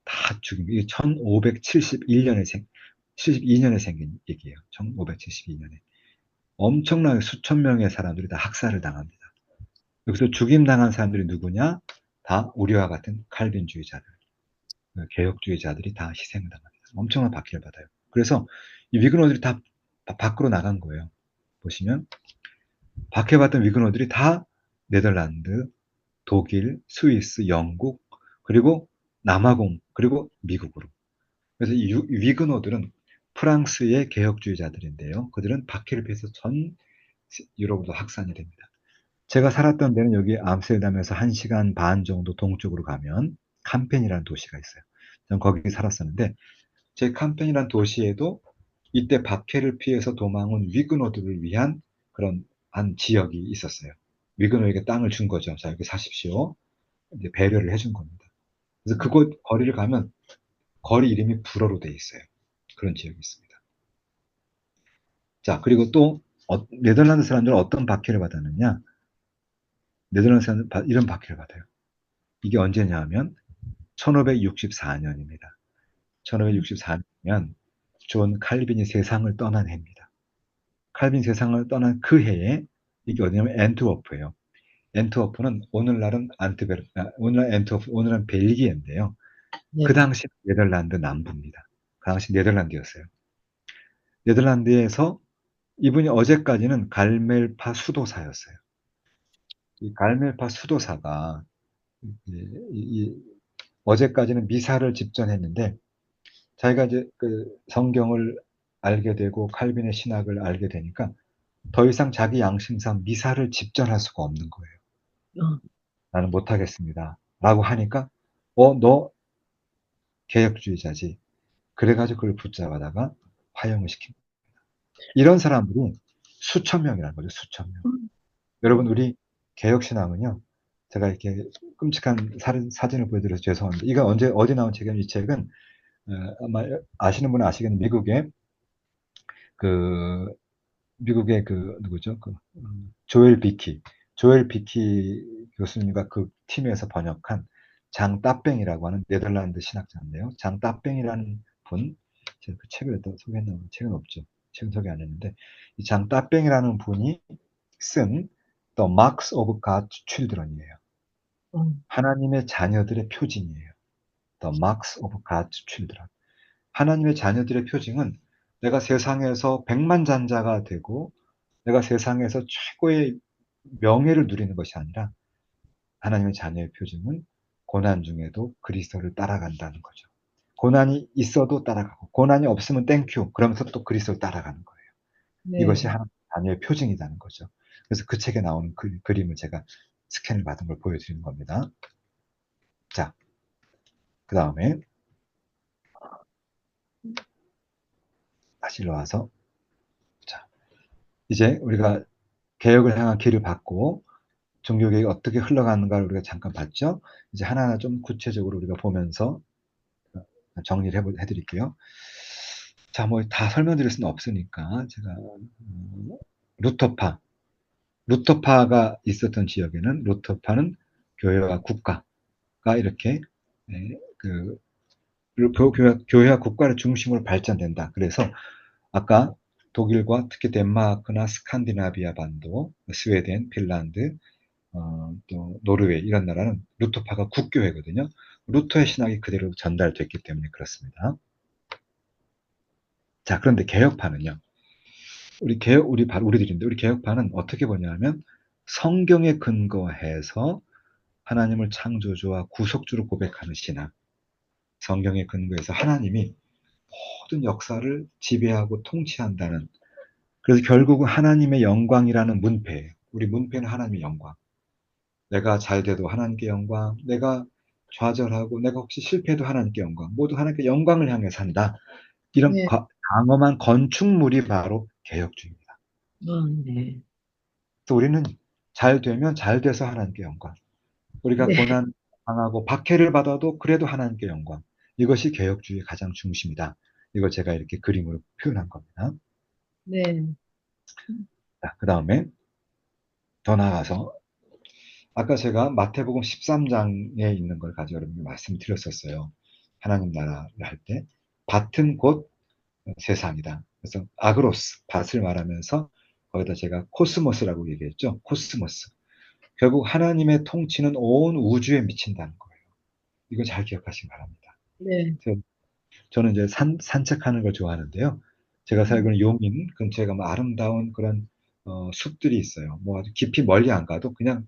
다 죽인 이게 1572년에 생긴 얘기예요. 1572년에 엄청나게 수천 명의 사람들이 다 학살을 당합니다. 여기서 죽임 당한 사람들이 누구냐? 다 우리와 같은 칼빈주의자들, 개혁주의자들이 다 희생을 당합니다. 엄청난 박해를 받아요. 그래서 이 위그노들이 다 밖으로 나간 거예요. 보시면 박해받던 위그노들이 다 네덜란드, 독일, 스위스, 영국, 그리고 남아공, 그리고 미국으로. 그래서 이 위그노들은 프랑스의 개혁주의자들인데요. 그들은 박해를 피해서 전 유럽으로 확산이 됩니다. 제가 살았던 데는 여기 암스테르담에서 1시간 반 정도 동쪽으로 가면 캄펜이라는 도시가 있어요. 저는 거기 살았었는데 제 캄펜이라는 도시에도 이때 박해를 피해서 도망 온 위그노들을 위한 그런 한 지역이 있었어요. 위그노에게 땅을 준 거죠. 자, 여기 사십시오. 이제 배려를 해준 겁니다. 그래서 그곳 거리를 가면 거리 이름이 불어로 돼 있어요. 그런 지역이 있습니다. 자, 그리고 또 네덜란드 사람들은 어떤 박해를 받았느냐? 네덜란드 사람들은 이런 박해를 받아요. 이게 언제냐 하면 1564년입니다. 1564년 존 칼빈이 세상을 떠난 해입니다. 칼빈 세상을 떠난 그 해에 이게 어디냐면 앤트워프예요. 앤트워프는 오늘날은 벨기에인데요. 네. 그 당시 네덜란드 남부입니다. 그 당시 네덜란드였어요. 네덜란드에서 이분이 어제까지는 갈멜파 수도사였어요. 이 갈멜파 수도사가 어제까지는 미사를 집전했는데 자기가 이제 그 성경을 알게 되고 칼빈의 신학을 알게 되니까 더 이상 자기 양심상 미사를 집전할 수가 없는 거예요. 어. 나는 못하겠습니다. 라고 하니까 너 개혁주의자지. 그래가지고 그걸 붙잡아다가 화형을 시킵니다. 이런 사람들이 수천 명이라는 거죠. 수천 명. 여러분 우리 개혁신앙은요. 제가 이렇게 끔찍한 사진을 보여드려서 죄송합니다. 이거 어디 나온 책이냐면 이 책은 아마 아시는 분은 아시겠는데 그 미국의 그 누구죠? 조엘 비키 교수님과 그 팀에서 번역한 장 따뱅이라고 하는 네덜란드 신학자인데요. 장 따뱅이라는 분, 제가 그 책을 또 소개했나 책은 없죠. 책은 소개 안 했는데 이 장 따뱅이라는 분이 쓴 The Marks of God's Children이에요. 하나님의 자녀들의 표징이에요. The Marks of God's Children. 하나님의 자녀들의 표징은 내가 세상에서 백만장자가 되고 내가 세상에서 최고의 명예를 누리는 것이 아니라 하나님의 자녀의 표징은 고난 중에도 그리스도를 따라간다는 거죠. 고난이 있어도 따라가고 고난이 없으면 땡큐 그러면서 또 그리스도를 따라가는 거예요. 네. 이것이 하나님의 자녀의 표징이라는 거죠. 그래서 그 책에 나오는 그림을 제가 스캔을 받은 걸 보여드리는 겁니다. 자, 그 다음에 다시 일로 와서 자, 이제 우리가 개혁을 향한 길을 받고 종교개혁이 어떻게 흘러가는가를 우리가 잠깐 봤죠. 이제 하나하나 좀 구체적으로 우리가 보면서 정리를 해드릴게요. 자, 뭐 다 설명드릴 수는 없으니까 제가 루터파, 루터파가 있었던 지역에는 루터파는 교회와 국가가 이렇게 그 교회와 국가를 중심으로 발전된다. 그래서 아까 독일과 특히 덴마크나 스칸디나비아 반도, 스웨덴, 핀란드, 또 노르웨이 이런 나라는 루터파가 국교회거든요. 루터의 신학이 그대로 전달됐기 때문에 그렇습니다. 자, 그런데 개혁파는요. 우리들인데 우리 개혁파는 어떻게 보냐면 성경에 근거해서 하나님을 창조주와 구속주로 고백하는 신학. 성경에 근거해서 하나님이 모든 역사를 지배하고 통치한다는, 그래서 결국은 하나님의 영광이라는 문패, 우리 문패는 하나님의 영광. 내가 잘 돼도 하나님께 영광, 내가 좌절하고 내가 혹시 실패해도 하나님께 영광, 모두 하나님께 영광을 향해 산다. 이런 네. 강엄한 건축물이 바로 개혁주의입니다. 네. 그래서 우리는 잘 되면 잘 돼서 하나님께 영광, 우리가 네. 고난 당하고 박해를 받아도 그래도 하나님께 영광. 이것이 개혁주의의 가장 중심이다. 이걸 제가 이렇게 그림으로 표현한 겁니다. 네. 자, 그 다음에 더 나아가서 아까 제가 마태복음 13장에 있는 걸 가지고 여러분께 말씀드렸었어요. 하나님 나라를 할 때 밭은 곧 세상이다. 그래서 아그로스, 밭을 말하면서 거기다 제가 코스모스라고 얘기했죠. 코스모스. 결국 하나님의 통치는 온 우주에 미친다는 거예요. 이거 잘 기억하시기 바랍니다. 네. 저는 이제 산책하는 걸 좋아하는데요. 제가 살고 있는 용인 근처에 가면 아름다운 그런 숲들이 있어요. 뭐 아주 깊이 멀리 안 가도 그냥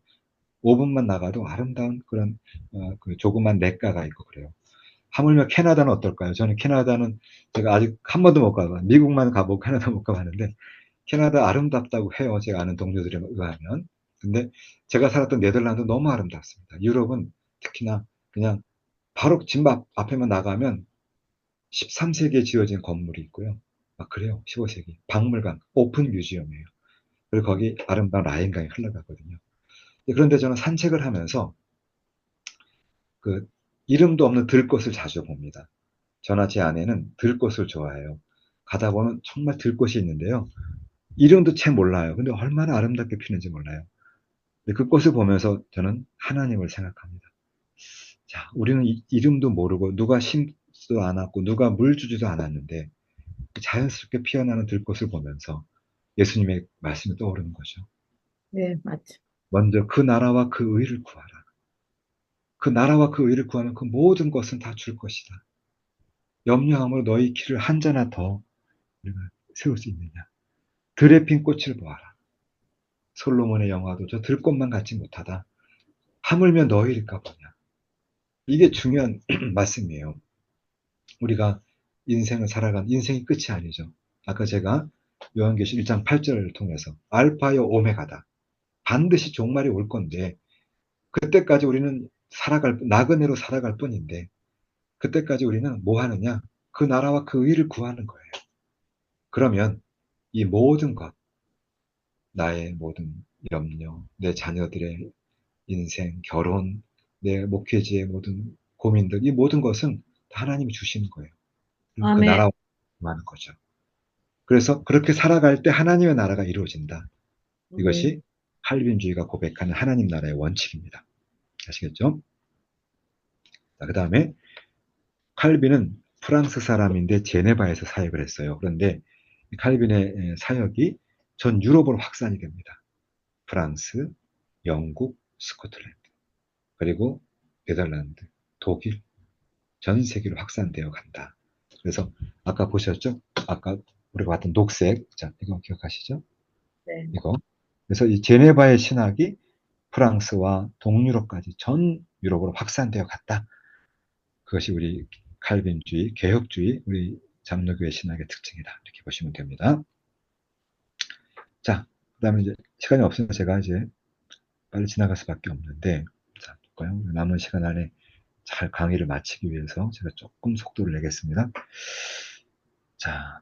5분만 나가도 아름다운 그런 그 조그만 냇가가 있고 그래요. 하물며 캐나다는 어떨까요? 저는 캐나다는 제가 아직 한 번도 못 가봐. 미국만 가보고 캐나다 못 가봤는데 캐나다 아름답다고 해요. 제가 아는 동료들에 의하면. 근데 제가 살았던 네덜란드 너무 아름답습니다. 유럽은 특히나 그냥 바로 집 앞에만 나가면 13세기에 지어진 건물이 있고요. 그래요. 15세기. 박물관, 오픈 뮤지엄이에요. 그리고 거기 아름다운 라인강이 흘러가거든요. 그런데 저는 산책을 하면서 그 이름도 없는 들꽃을 자주 봅니다. 저나 제 아내는 들꽃을 좋아해요. 가다 보면 정말 들꽃이 있는데요. 이름도 채 몰라요. 근데 얼마나 아름답게 피는지 몰라요. 근데 그 꽃을 보면서 저는 하나님을 생각합니다. 자, 우리는 이름도 모르고 누가 심지도 않았고 누가 물 주지도 않았는데 자연스럽게 피어나는 들꽃을 보면서 예수님의 말씀이 떠오르는 거죠. 네, 맞죠. 먼저 그 나라와 그 의를 구하라. 그 나라와 그 의를 구하면 그 모든 것은 다 줄 것이다. 염려함으로 너희 길을 한 자나 더 우리가 세울 수 있느냐. 들에 핀 꽃을 보아라. 솔로몬의 영화도 저 들꽃만 같지 못하다. 하물며 너희일까 보냐. 이게 중요한 말씀이에요. 우리가 인생을 살아간 인생이 끝이 아니죠. 아까 제가 요한계시록 1장 8절을 통해서 알파요 오메가다. 반드시 종말이 올 건데 그때까지 우리는 나그네로 살아갈 뿐인데 그때까지 우리는 뭐 하느냐? 그 나라와 그 의를 구하는 거예요. 그러면 이 모든 것, 나의 모든 염려, 내 자녀들의 인생, 결혼, 내 목회지의 모든 고민들, 이 모든 것은 다 하나님이 주시는 거예요. 그 아멘. 나라와 구하는 거죠. 그래서 그렇게 살아갈 때 하나님의 나라가 이루어진다. 이것이 칼빈주의가 고백하는 하나님 나라의 원칙입니다. 아시겠죠? 그 다음에 칼빈은 프랑스 사람인데 제네바에서 사역을 했어요. 그런데 칼빈의 사역이 전 유럽으로 확산이 됩니다. 프랑스, 영국, 스코틀랜드, 그리고 네덜란드, 독일, 전 세계로 확산되어 간다. 그래서 아까 보셨죠? 아까 우리가 봤던 녹색, 자, 이거 기억하시죠? 네. 이거. 그래서 이 제네바의 신학이 프랑스와 동유럽까지 전 유럽으로 확산되어 갔다. 그것이 우리 칼빈주의, 개혁주의, 우리 장로교회 신학의 특징이다. 이렇게 보시면 됩니다. 자, 그 다음에 이제 시간이 없으면 제가 이제 빨리 지나갈 수밖에 없는데, 자, 볼까요? 남은 시간 안에 잘 강의를 마치기 위해서 제가 조금 속도를 내겠습니다. 자,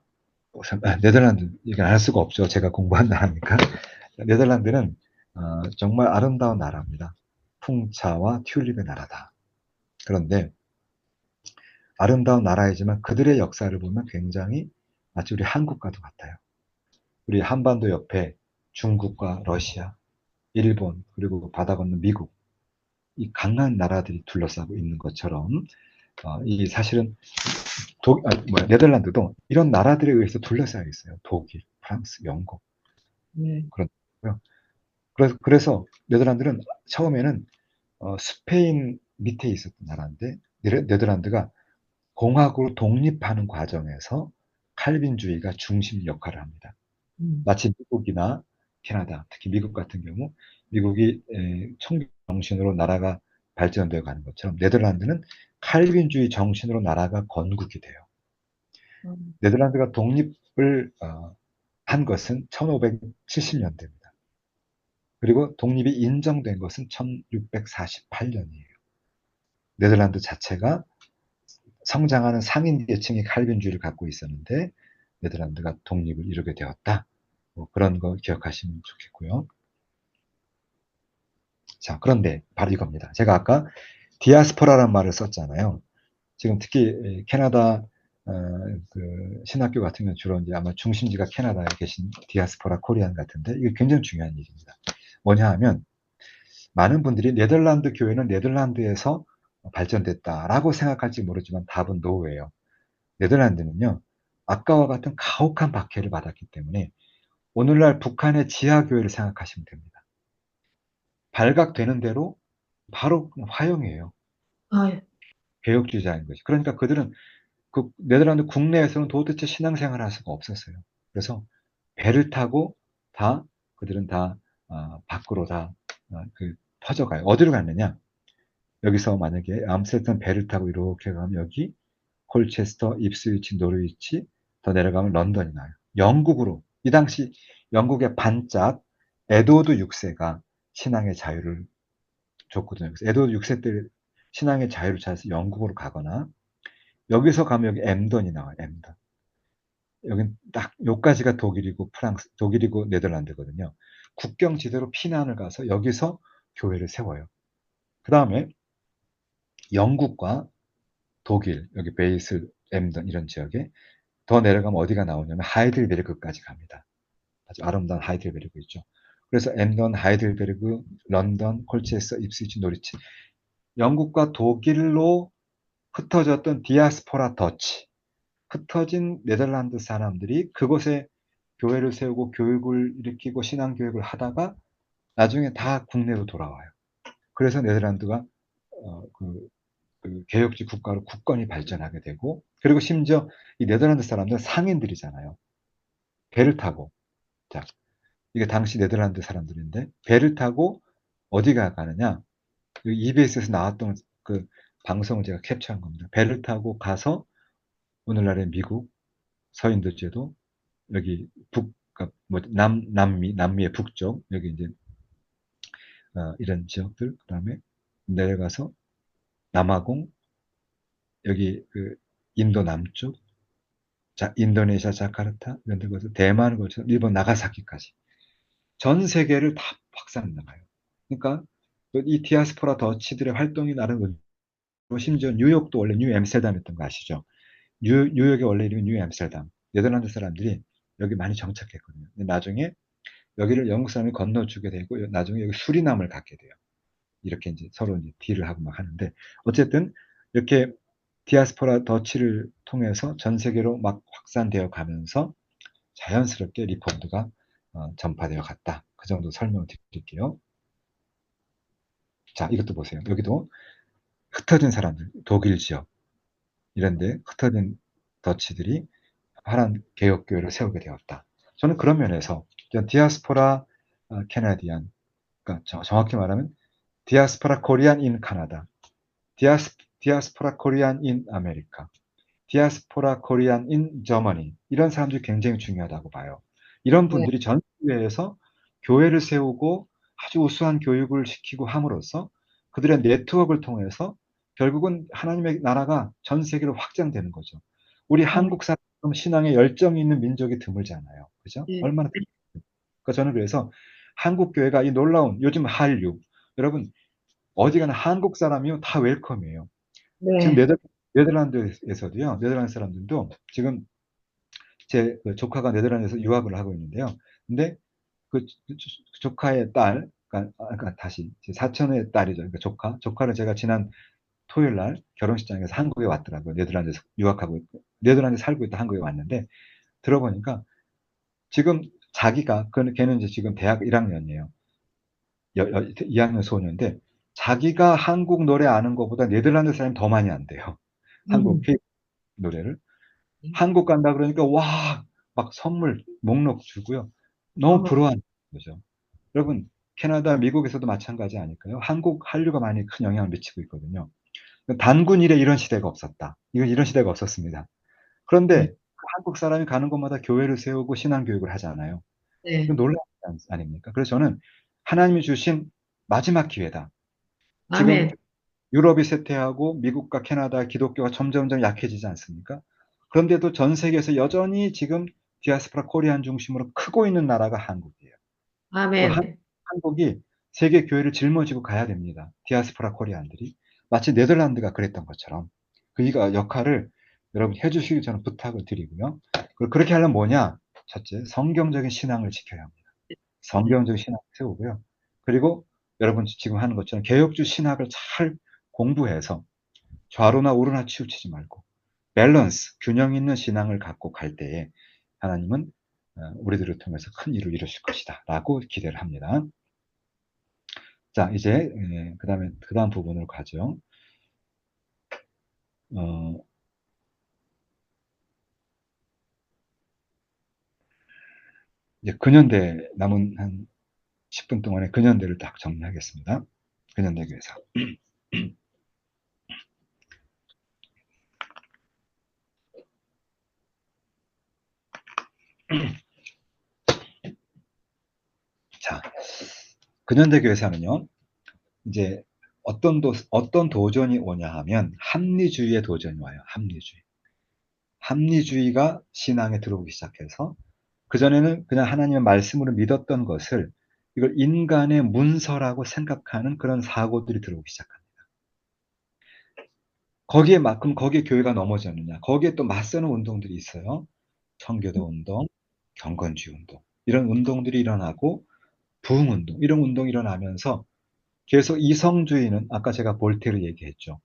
네덜란드 얘기 안 할 수가 없죠. 제가 공부한 나라니까. 네덜란드는 정말 아름다운 나라입니다. 풍차와 튤립의 나라다. 그런데 아름다운 나라이지만 그들의 역사를 보면 굉장히 마치 우리 한국과도 같아요. 우리 한반도 옆에 중국과 러시아, 일본, 그리고 바다 건너 미국, 이 강한 나라들이 둘러싸고 있는 것처럼 이 사실은 네덜란드도 이런 나라들에 의해서 둘러싸여 있어요. 독일, 프랑스, 영국 네. 그런 거요. 그래서 네덜란드는 처음에는 스페인 밑에 있었던 나라인데 네덜란드가 공화국으로 독립하는 과정에서 칼빈주의가 중심 역할을 합니다. 마치 미국이나 캐나다, 특히 미국 같은 경우 미국이 총기 정신으로 나라가 발전되어 가는 것처럼 네덜란드는 칼빈주의 정신으로 나라가 건국이 돼요. 네덜란드가 독립을 한 것은 1570년대입니다. 그리고 독립이 인정된 것은 1648년이에요. 네덜란드 자체가 성장하는 상인 계층이 칼빈주의를 갖고 있었는데 네덜란드가 독립을 이루게 되었다. 그런 거 기억하시면 좋겠고요. 자, 그런데 바로 이겁니다. 제가 아까 디아스포라라는 말을 썼잖아요. 지금 특히 캐나다 그 신학교 같은 경우는 주로 이제 아마 중심지가 캐나다에 계신 디아스포라 코리안 같은데 이게 굉장히 중요한 일입니다. 뭐냐 하면 많은 분들이 네덜란드 교회는 네덜란드에서 발전됐다라고 생각할지 모르지만 답은 노예요. 네덜란드는요, 아까와 같은 가혹한 박해를 받았기 때문에 오늘날 북한의 지하교회를 생각하시면 됩니다. 발각되는 대로 바로 화형이에요. 아, 개혁주의자인 것이. 그러니까 그들은 그 네덜란드 국내에서는 도대체 신앙생활을 할 수가 없었어요. 그래서 배를 타고 다 그들은 다 밖으로 다 퍼져가요. 어디로 가느냐? 여기서 만약에 암스테르담 배를 타고 이렇게 가면 여기 콜체스터, 입스위치, 노르위치 더 내려가면 런던이 나요. 영국으로 이 당시 영국의 반짝 에드워드 6세가 신앙의 자유를 줬거든요. 그래서 에드워드 6세 때 신앙의 자유를 찾아서 영국으로 가거나 여기서 가면 여기 엠던이 나와요. 엠던. 여긴 딱 요까지가 독일이고 프랑스, 독일이고 네덜란드거든요. 국경 지대로 피난을 가서 여기서 교회를 세워요. 그 다음에 영국과 독일, 여기 베이슬, 엠던 이런 지역에 더 내려가면 어디가 나오냐면 하이델베르크까지 갑니다. 아주 아름다운 하이델베르크 있죠. 그래서 엠던, 하이델베르크, 런던, 콜체스터, 입스위치, 노리치 영국과 독일로 흩어졌던 디아스포라 더치 흩어진 네덜란드 사람들이 그곳에 교회를 세우고 교육을 일으키고 신앙교육을 하다가 나중에 다 국내로 돌아와요. 그래서 네덜란드가 그 개혁주의 국가로 국권이 발전하게 되고 그리고 심지어 이 네덜란드 사람들은 상인들이잖아요. 배를 타고 자 이게 당시 네덜란드 사람들인데 배를 타고 어디가 가느냐 EBS에서 나왔던 그 방송을 제가 캡처한 겁니다. 배를 타고 가서 오늘날의 미국, 서인도제도 여기 그러니까 남미의 북쪽 여기 이제 이런 지역들 그다음에 내려가서 남아공 여기 그 인도 남쪽 인도네시아 자카르타 이런 데 가서 대만을 거쳐 일본 나가사키까지 전 세계를 다 확산 나가요. 그러니까 이 디아스포라 더치들의 활동이 나름 심지어 뉴욕도 원래 뉴 엠스테르담이었던 거 아시죠? 뉴욕의 원래 이름이 뉴 엠스테르담. 네덜란드 사람들이 여기 많이 정착했거든요. 근데 나중에 여기를 영국 사람이 건너주게 되고 나중에 여기 수리남을 갖게 돼요. 이렇게 이제 서로 이제 딜을 하고 막 하는데 어쨌든 이렇게 디아스포라 더치를 통해서 전 세계로 막 확산되어 가면서 자연스럽게 리포드가 전파되어 갔다. 그 정도 설명을 드릴게요. 자, 이것도 보세요. 여기도 흩어진 사람들, 독일 지역 이런데 흩어진 더치들이 파란 개혁교회를 세우게 되었다. 저는 그런 면에서 디아스포라 캐나디안, 그러니까 정확히 말하면 디아스포라 코리안 인 카나다, 디아스포라 코리안 인 아메리카, 디아스포라 코리안 인 저머니 이런 사람들이 굉장히 중요하다고 봐요. 이런 네. 분들이 전 세계에서 교회를 세우고 아주 우수한 교육을 시키고 함으로써 그들의 네트워크를 통해서 결국은 하나님의 나라가 전 세계로 확장되는 거죠. 우리 한국 사람 신앙에 열정이 있는 민족이 드물잖아요. 그죠? 네. 얼마나 그러니까 저는 그래서 한국 교회가 이 놀라운 요즘 한류 여러분 어디 가나 한국 사람이요 다 웰컴이에요. 지금 네. 네덜란드에서도요. 네덜란드 사람들도 지금 제그 조카가 네덜란드에서 유학을 하고 있는데요. 근데 그 조카의 딸, 그러니까 다시 제 사촌의 딸이죠. 그러니까 조카를 제가 지난 토요일 날 결혼식장에서 한국에 왔더라고요. 네덜란드에서 유학하고 네덜란드 살고 있다 한국에 왔는데 들어보니까 지금 자기가 걔는 이제 지금 대학 1학년이에요. 2학년 소녀인데 자기가 한국 노래 아는 것보다 네덜란드 사람이 더 많이 안대요. 한국 음. K 노래를. 한국 간다 그러니까 와, 막 선물 목록 주고요. 너무 어, 부러워하는 거죠. 여러분, 캐나다, 미국에서도 마찬가지 아닐까요? 한국 한류가 많이 큰 영향을 미치고 있거든요. 단군 일에 이런 시대가 없었다. 이건 이런 시대가 없었습니다. 네. 그런데 한국 사람이 가는 곳마다 교회를 세우고 신앙 교육을 하잖아요. 네. 이건 놀라운 일 아닙니까? 그래서 저는 하나님이 주신 마지막 기회다. 지금 아멘. 유럽이 쇠퇴하고 미국과 캐나다 기독교가 점점점 약해지지 않습니까? 그런데도 전 세계에서 여전히 지금 디아스포라 코리안 중심으로 크고 있는 나라가 한국이에요. 그 아멘. 한국이 세계 교회를 짊어지고 가야 됩니다. 디아스포라 코리안들이 마치 네덜란드가 그랬던 것처럼 그 역할을 여러분 해주시길 저는 부탁을 드리고요. 그리고 그렇게 하려면 뭐냐? 첫째, 성경적인 신앙을 지켜야 합니다. 성경적인 신학을 세우고요. 그리고 여러분 지금 하는 것처럼 개혁주 신학을 잘 공부해서 좌로나 우로나 치우치지 말고 밸런스, 균형 있는 신앙을 갖고 갈 때에 하나님은 우리들을 통해서 큰 일을 이루실 것이다 라고 기대를 합니다. 자, 이제 그 다음 부분으로 가죠. 어, 이제 근현대 남은 한 10분 동안에 근현대를 딱 정리하겠습니다. 근현대 교회사. 자, 근현대 교회사는요. 이제 어떤 도전이 오냐 하면 합리주의의 도전이 와요. 합리주의. 합리주의가 신앙에 들어오기 시작해서 그전에는 그냥 하나님의 말씀으로 믿었던 것을 이걸 인간의 문서라고 생각하는 그런 사고들이 들어오기 시작합니다. 그럼 거기에 교회가 넘어졌느냐? 거기에 또 맞서는 운동들이 있어요. 청교도 운동, 경건주의 운동. 이런 운동들이 일어나고 부흥운동, 이런 운동이 일어나면서 계속 이성주의는 아까 제가 볼테르 얘기했죠.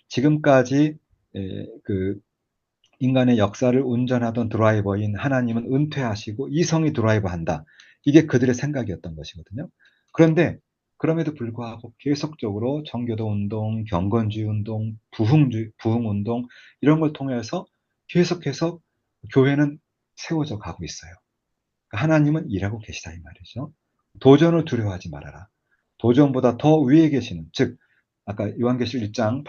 지금까지 그 인간의 역사를 운전하던 드라이버인 하나님은 은퇴하시고 이성이 드라이버한다. 이게 그들의 생각이었던 것이거든요. 그런데 그럼에도 불구하고 계속적으로 청교도 운동, 경건주의 운동, 부흥 운동 이런 걸 통해서 계속해서 교회는 세워져 가고 있어요. 하나님은 일하고 계시다 이 말이죠. 도전을 두려워하지 말아라. 도전보다 더 위에 계시는 즉 아까 요한계시록 1장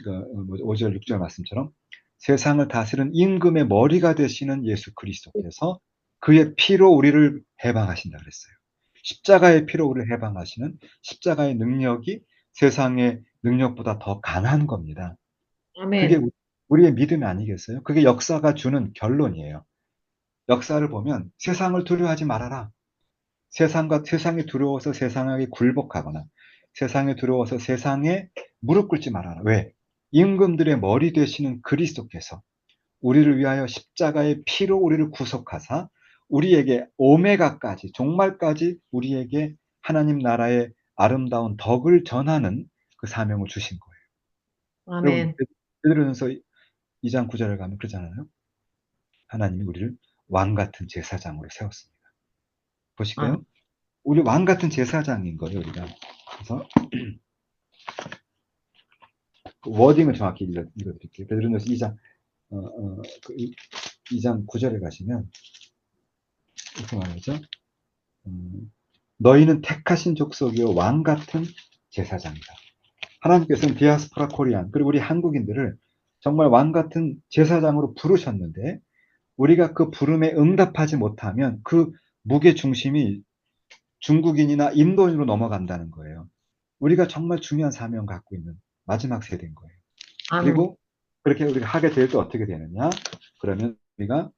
5절 6절 말씀처럼 세상을 다스리는 임금의 머리가 되시는 예수 그리스도께서 그의 피로 우리를 해방하신다 그랬어요. 십자가의 피로 우리를 해방하시는 십자가의 능력이 세상의 능력보다 더 강한 겁니다. 그게 아멘. 우리의 믿음이 아니겠어요? 그게 역사가 주는 결론이에요. 역사를 보면 세상을 두려워하지 말아라. 세상이 두려워서 세상에게 굴복하거나 세상에 두려워서 세상에 무릎 꿇지 말아라. 왜? 임금들의 머리 되시는 그리스도께서 우리를 위하여 십자가의 피로 우리를 구속하사 우리에게 오메가까지 종말까지 우리에게 하나님 나라의 아름다운 덕을 전하는 그 사명을 주신 거예요. 여러분 아멘. 베드로전서 2장 9절을 가면 그러잖아요. 하나님이 우리를 왕 같은 제사장으로 세웠습니다. 아, 보실까요? 우리 왕 같은 제사장인 거예요, 우리가. 그래서 그 워딩을 정확히 읽어드릴게요. 베드로전서 2장 2장 9절에 가시면 이렇게 말하죠. 너희는 택하신 족속이요 왕 같은 제사장이다. 하나님께서는 디아스포라 코리안 그리고 우리 한국인들을 정말 왕 같은 제사장으로 부르셨는데 우리가 그 부름에 응답하지 못하면 그 무게 중심이 중국인이나 인도인으로 넘어간다는 거예요. 우리가 정말 중요한 사명 갖고 있는 마지막 세대인 거예요. 아멘. 그리고 그렇게 우리가 하게 될 때 어떻게 되느냐? 그러면 우리가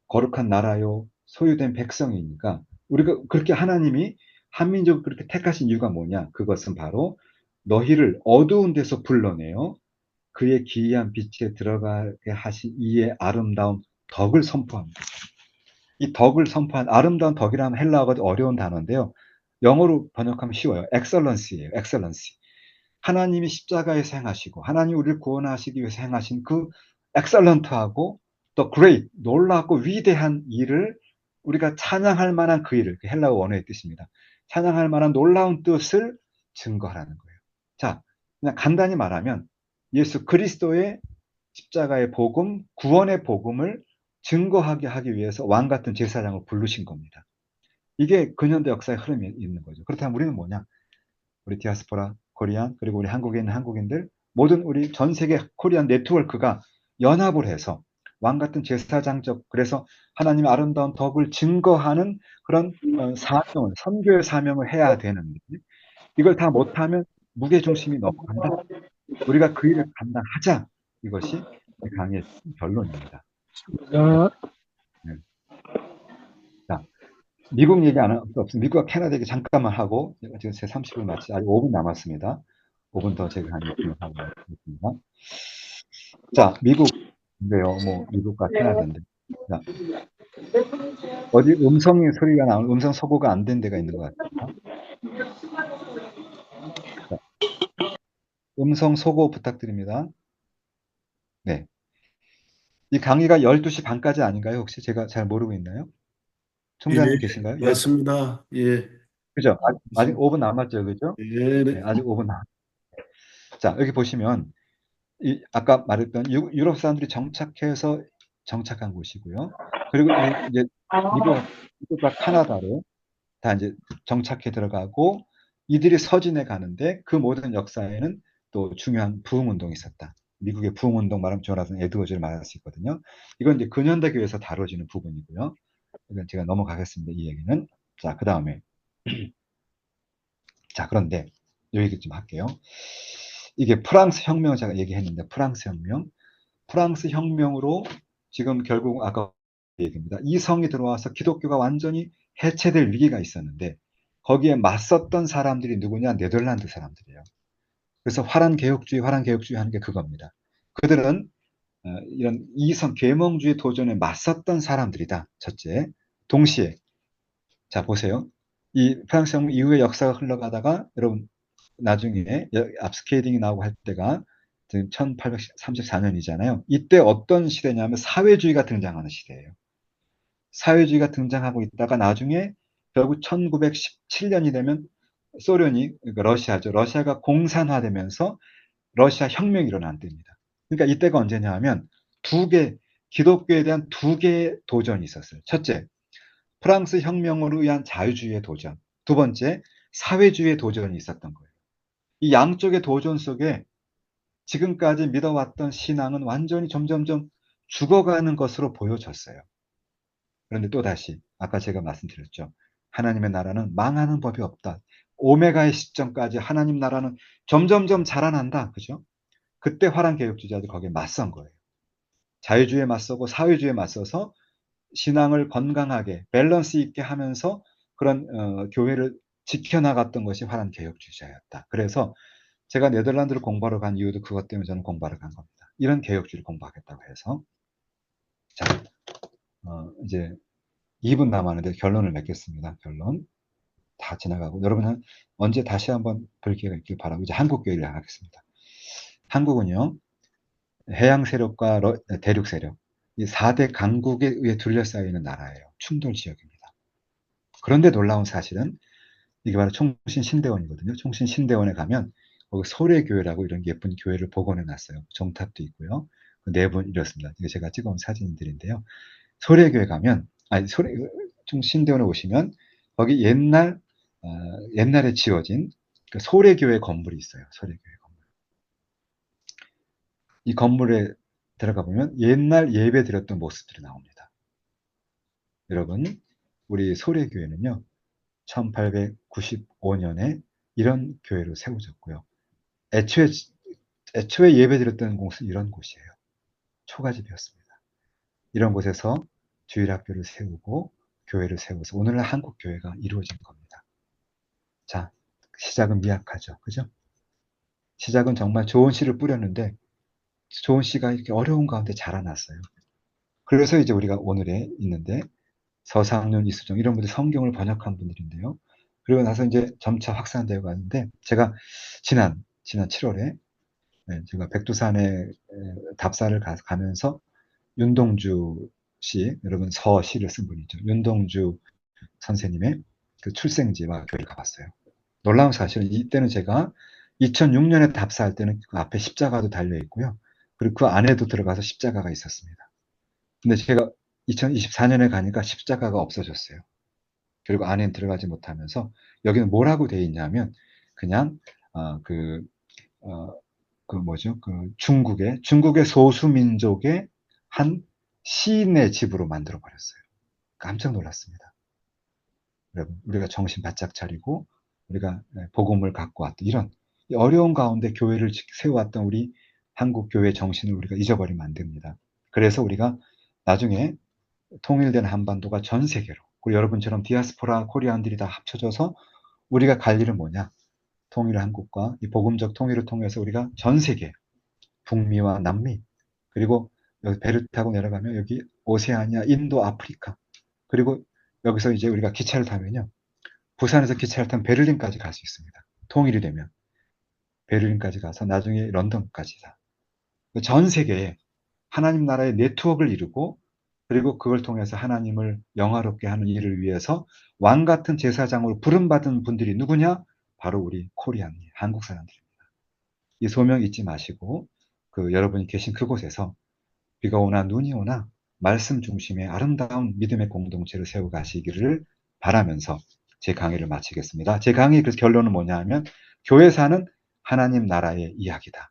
거룩한 나라요, 소유된 백성이니까 우리가 그렇게 하나님이 한민족을 그렇게 택하신 이유가 뭐냐? 그것은 바로 너희를 어두운 데서 불러내어 그의 기이한 빛에 들어가게 하신 이의 아름다운 덕을 선포합니다. 이 덕을 선포한 아름다운 덕이라면 헬라어가 어려운 단어인데요. 영어로 번역하면 쉬워요. 엑셀런시예요. 엑셀런시. 하나님이 십자가에서 행하시고 하나님이 우리를 구원하시기 위해서 행하신 그 엑셀런트하고 또 great, 놀랍고 위대한 일을 우리가 찬양할 만한 그 일을, 그 헬라어 원어의 뜻입니다. 찬양할 만한 놀라운 뜻을 증거하라는 거예요. 자, 그냥 간단히 말하면 예수 그리스도의 십자가의 복음, 구원의 복음을 증거하게 하기 위해서 왕 같은 제사장을 부르신 겁니다. 이게 근현대 역사의 흐름이 있는 거죠. 그렇다면 우리는 뭐냐? 우리 디아스포라, 코리안, 그리고 우리 한국에 있는 한국인들, 모든 우리 전 세계 코리안 네트워크가 연합을 해서 왕 같은 제사장적, 그래서 하나님의 아름다운 덕을 증거하는 그런 사명을, 선교의 사명을 해야 되는데, 이걸 다 못하면 무게중심이 너무 간다. 우리가 그 일을 감당하자. 이것이 강의 결론입니다. 네. 자, 미국 얘기 안 할 수 없습니다. 미국과 캐나다 얘기 잠깐만 하고, 지금 제 30분 마치 아직 5분 남았습니다. 5분 더 제가 한 진행하고 있습니다. 자, 미국인데요. 뭐, 미국과 캐나다인데. 자, 어디 음성이 소리가 나오는, 음성 소거가 안 된 데가 있는 것 같아요. 자, 음성 소거 부탁드립니다. 네. 이 강의가 12시 반까지 아닌가요? 혹시 제가 잘 모르고 있나요? 총장님 예, 계신가요? 맞습니다. 예, 그죠? 아직 5분 남았죠, 그죠? 예, 네, 아직 5분 남았. 자, 여기 보시면 아까 말했던 유럽 사람들이 정착한 곳이고요. 그리고 이제 미국과 카나다로 다 이제 정착해 들어가고 이들이 서진해 가는데 그 모든 역사에는 또 중요한 부흥운동이 있었다. 미국의 부흥운동 말하면 조나선 에드워즈를 말할 수 있거든요. 이건 이제 근현대교에서 다뤄지는 부분이고요. 이건 제가 넘어가겠습니다. 이 얘기는. 자, 그 다음에 자, 그런데 이 얘기 좀 할게요. 이게 프랑스 혁명 제가 얘기했는데 프랑스 혁명으로 지금 결국 아까 얘기입니다. 이성이 들어와서 기독교가 완전히 해체될 위기가 있었는데 거기에 맞섰던 사람들이 누구냐? 네덜란드 사람들이에요. 그래서 화란 개혁주의 하는 게 그겁니다. 그들은 이런 이성 계몽주의 도전에 맞섰던 사람들이다. 첫째. 동시에 자 보세요. 이 프랑스 혁명 이후의 역사가 흘러가다가 여러분 나중에 압스케이딩이 나오고 할 때가 지금 1834년이잖아요. 이때 어떤 시대냐면 사회주의가 등장하는 시대예요. 사회주의가 등장하고 있다가 나중에 결국 1917년이 되면 소련이, 그러니까 러시아죠. 러시아가 공산화되면서 러시아 혁명이 일어난 때입니다. 그러니까 이때가 언제냐 하면 기독교에 대한 두 개의 도전이 있었어요. 첫째, 프랑스 혁명으로 위한 자유주의의 도전. 두 번째, 사회주의의 도전이 있었던 거예요. 이 양쪽의 도전 속에 지금까지 믿어왔던 신앙은 완전히 점점점 죽어가는 것으로 보여졌어요. 그런데 또다시 아까 제가 말씀드렸죠. 하나님의 나라는 망하는 법이 없다. 오메가의 시점까지 하나님 나라는 점점점 자라난다. 그죠? 그때 화란 개혁주의자들이 거기에 맞선 거예요. 자유주의에 맞서고 사회주의에 맞서서 신앙을 건강하게 밸런스 있게 하면서 그런 교회를 지켜나갔던 것이 화란 개혁주의자였다. 그래서 제가 네덜란드를 공부하러 간 이유도 그것 때문에 저는 공부하러 간 겁니다. 이런 개혁주의를 공부하겠다고 해서. 자, 이제 2분 남았는데 결론을 맺겠습니다. 결론. 다 지나가고. 여러분은 언제 다시 한번 볼 기회가 있길 바라고 이제 한국 교회를 하겠습니다. 한국은요, 해양 세력과 대륙 세력, 이 4대 강국에 의해 둘러싸여 있는 나라예요. 충돌 지역입니다. 그런데 놀라운 사실은 이게 바로 총신 신대원이거든요. 총신 신대원에 가면 거기 소래교회라고 이런 예쁜 교회를 복원해 놨어요. 정탑도 있고요. 그 내부는 이렇습니다. 이게 제가 찍어온 사진들인데요. 소래교회 가면, 신대원에 오시면 거기 옛날에 지어진 그 소래교회 건물이 있어요. 소래교회 건물. 이 건물에 들어가 보면 옛날 예배 드렸던 모습들이 나옵니다. 여러분, 우리 소래교회는요, 1895년에 이런 교회로 세워졌고요. 애초에 예배드렸던 곳은 이런 곳이에요. 초가집이었습니다. 이런 곳에서 주일학교를 세우고 교회를 세워서 오늘날 한국 교회가 이루어진 겁니다. 자, 시작은 미약하죠. 그죠? 시작은 정말 좋은 씨를 뿌렸는데 좋은 씨가 이렇게 어려운 가운데 자라났어요. 그래서 이제 우리가 오늘에 있는데 서상륜, 이수정 이런 분들 성경을 번역한 분들인데요. 그리고 나서 이제 점차 확산되어 가는데 제가 지난 7월에 제가 백두산에 답사를 가면서 윤동주 씨, 여러분 서시를 쓴 분이죠. 윤동주 선생님의 그 출생지와 교회를 가봤어요. 놀라운 사실은 이때는 제가 2006년에 답사할 때는 그 앞에 십자가도 달려 있고요. 그리고 그 안에도 들어가서 십자가가 있었습니다. 근데 제가 2024년에 가니까 십자가가 없어졌어요. 그리고 안에 들어가지 못하면서 여기는 뭐라고 되어 있냐면 그냥 중국의 소수민족의 한 시인의 집으로 만들어 버렸어요. 깜짝 놀랐습니다. 여러분, 우리가 정신 바짝 차리고 우리가 복음을 갖고 왔던 이런 어려운 가운데 교회를 세워왔던 우리 한국 교회 정신을 우리가 잊어버리면 안 됩니다. 그래서 우리가 나중에 통일된 한반도가 전 세계로, 그리고 여러분처럼 디아스포라 코리안들이 다 합쳐져서 우리가 갈 일은 뭐냐? 통일 한국과 이 복음적 통일을 통해서 우리가 전 세계, 북미와 남미, 그리고 여기 배를 타고 내려가면 여기 오세아니아, 인도, 아프리카, 그리고 여기서 이제 우리가 기차를 타면요. 부산에서 기차를 타면 베를린까지 갈 수 있습니다. 통일이 되면. 베를린까지 가서 나중에 런던까지 다. 전 세계에 하나님 나라의 네트워크를 이루고 그리고 그걸 통해서 하나님을 영화롭게 하는 일을 위해서 왕 같은 제사장으로 부름받은 분들이 누구냐? 바로 우리 코리안, 한국 사람들입니다. 이 소명 잊지 마시고 여러분이 계신 그곳에서 비가 오나 눈이 오나 말씀 중심의 아름다운 믿음의 공동체를 세워 가시기를 바라면서 제 강의를 마치겠습니다. 제 강의 그 결론은 뭐냐 하면 교회사는 하나님 나라의 이야기다.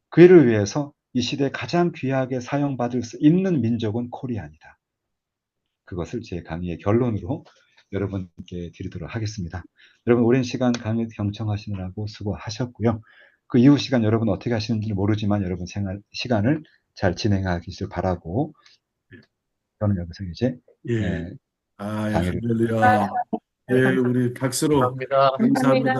그 일을 위해서 이 시대에 가장 귀하게 사용받을 수 있는 민족은 코리안이다. 그것을 제 강의의 결론으로 여러분께 드리도록 하겠습니다. 여러분 오랜 시간 강의 경청하시느라고 수고하셨고요. 그 이후 시간 여러분 어떻게 하시는지 모르지만 여러분 시간을 잘 진행하기를 바라고 저는 여기서 이제 예. 아, 강의를 할렐루야. 예, 우리 박수로 감사합니다. 감사합니다.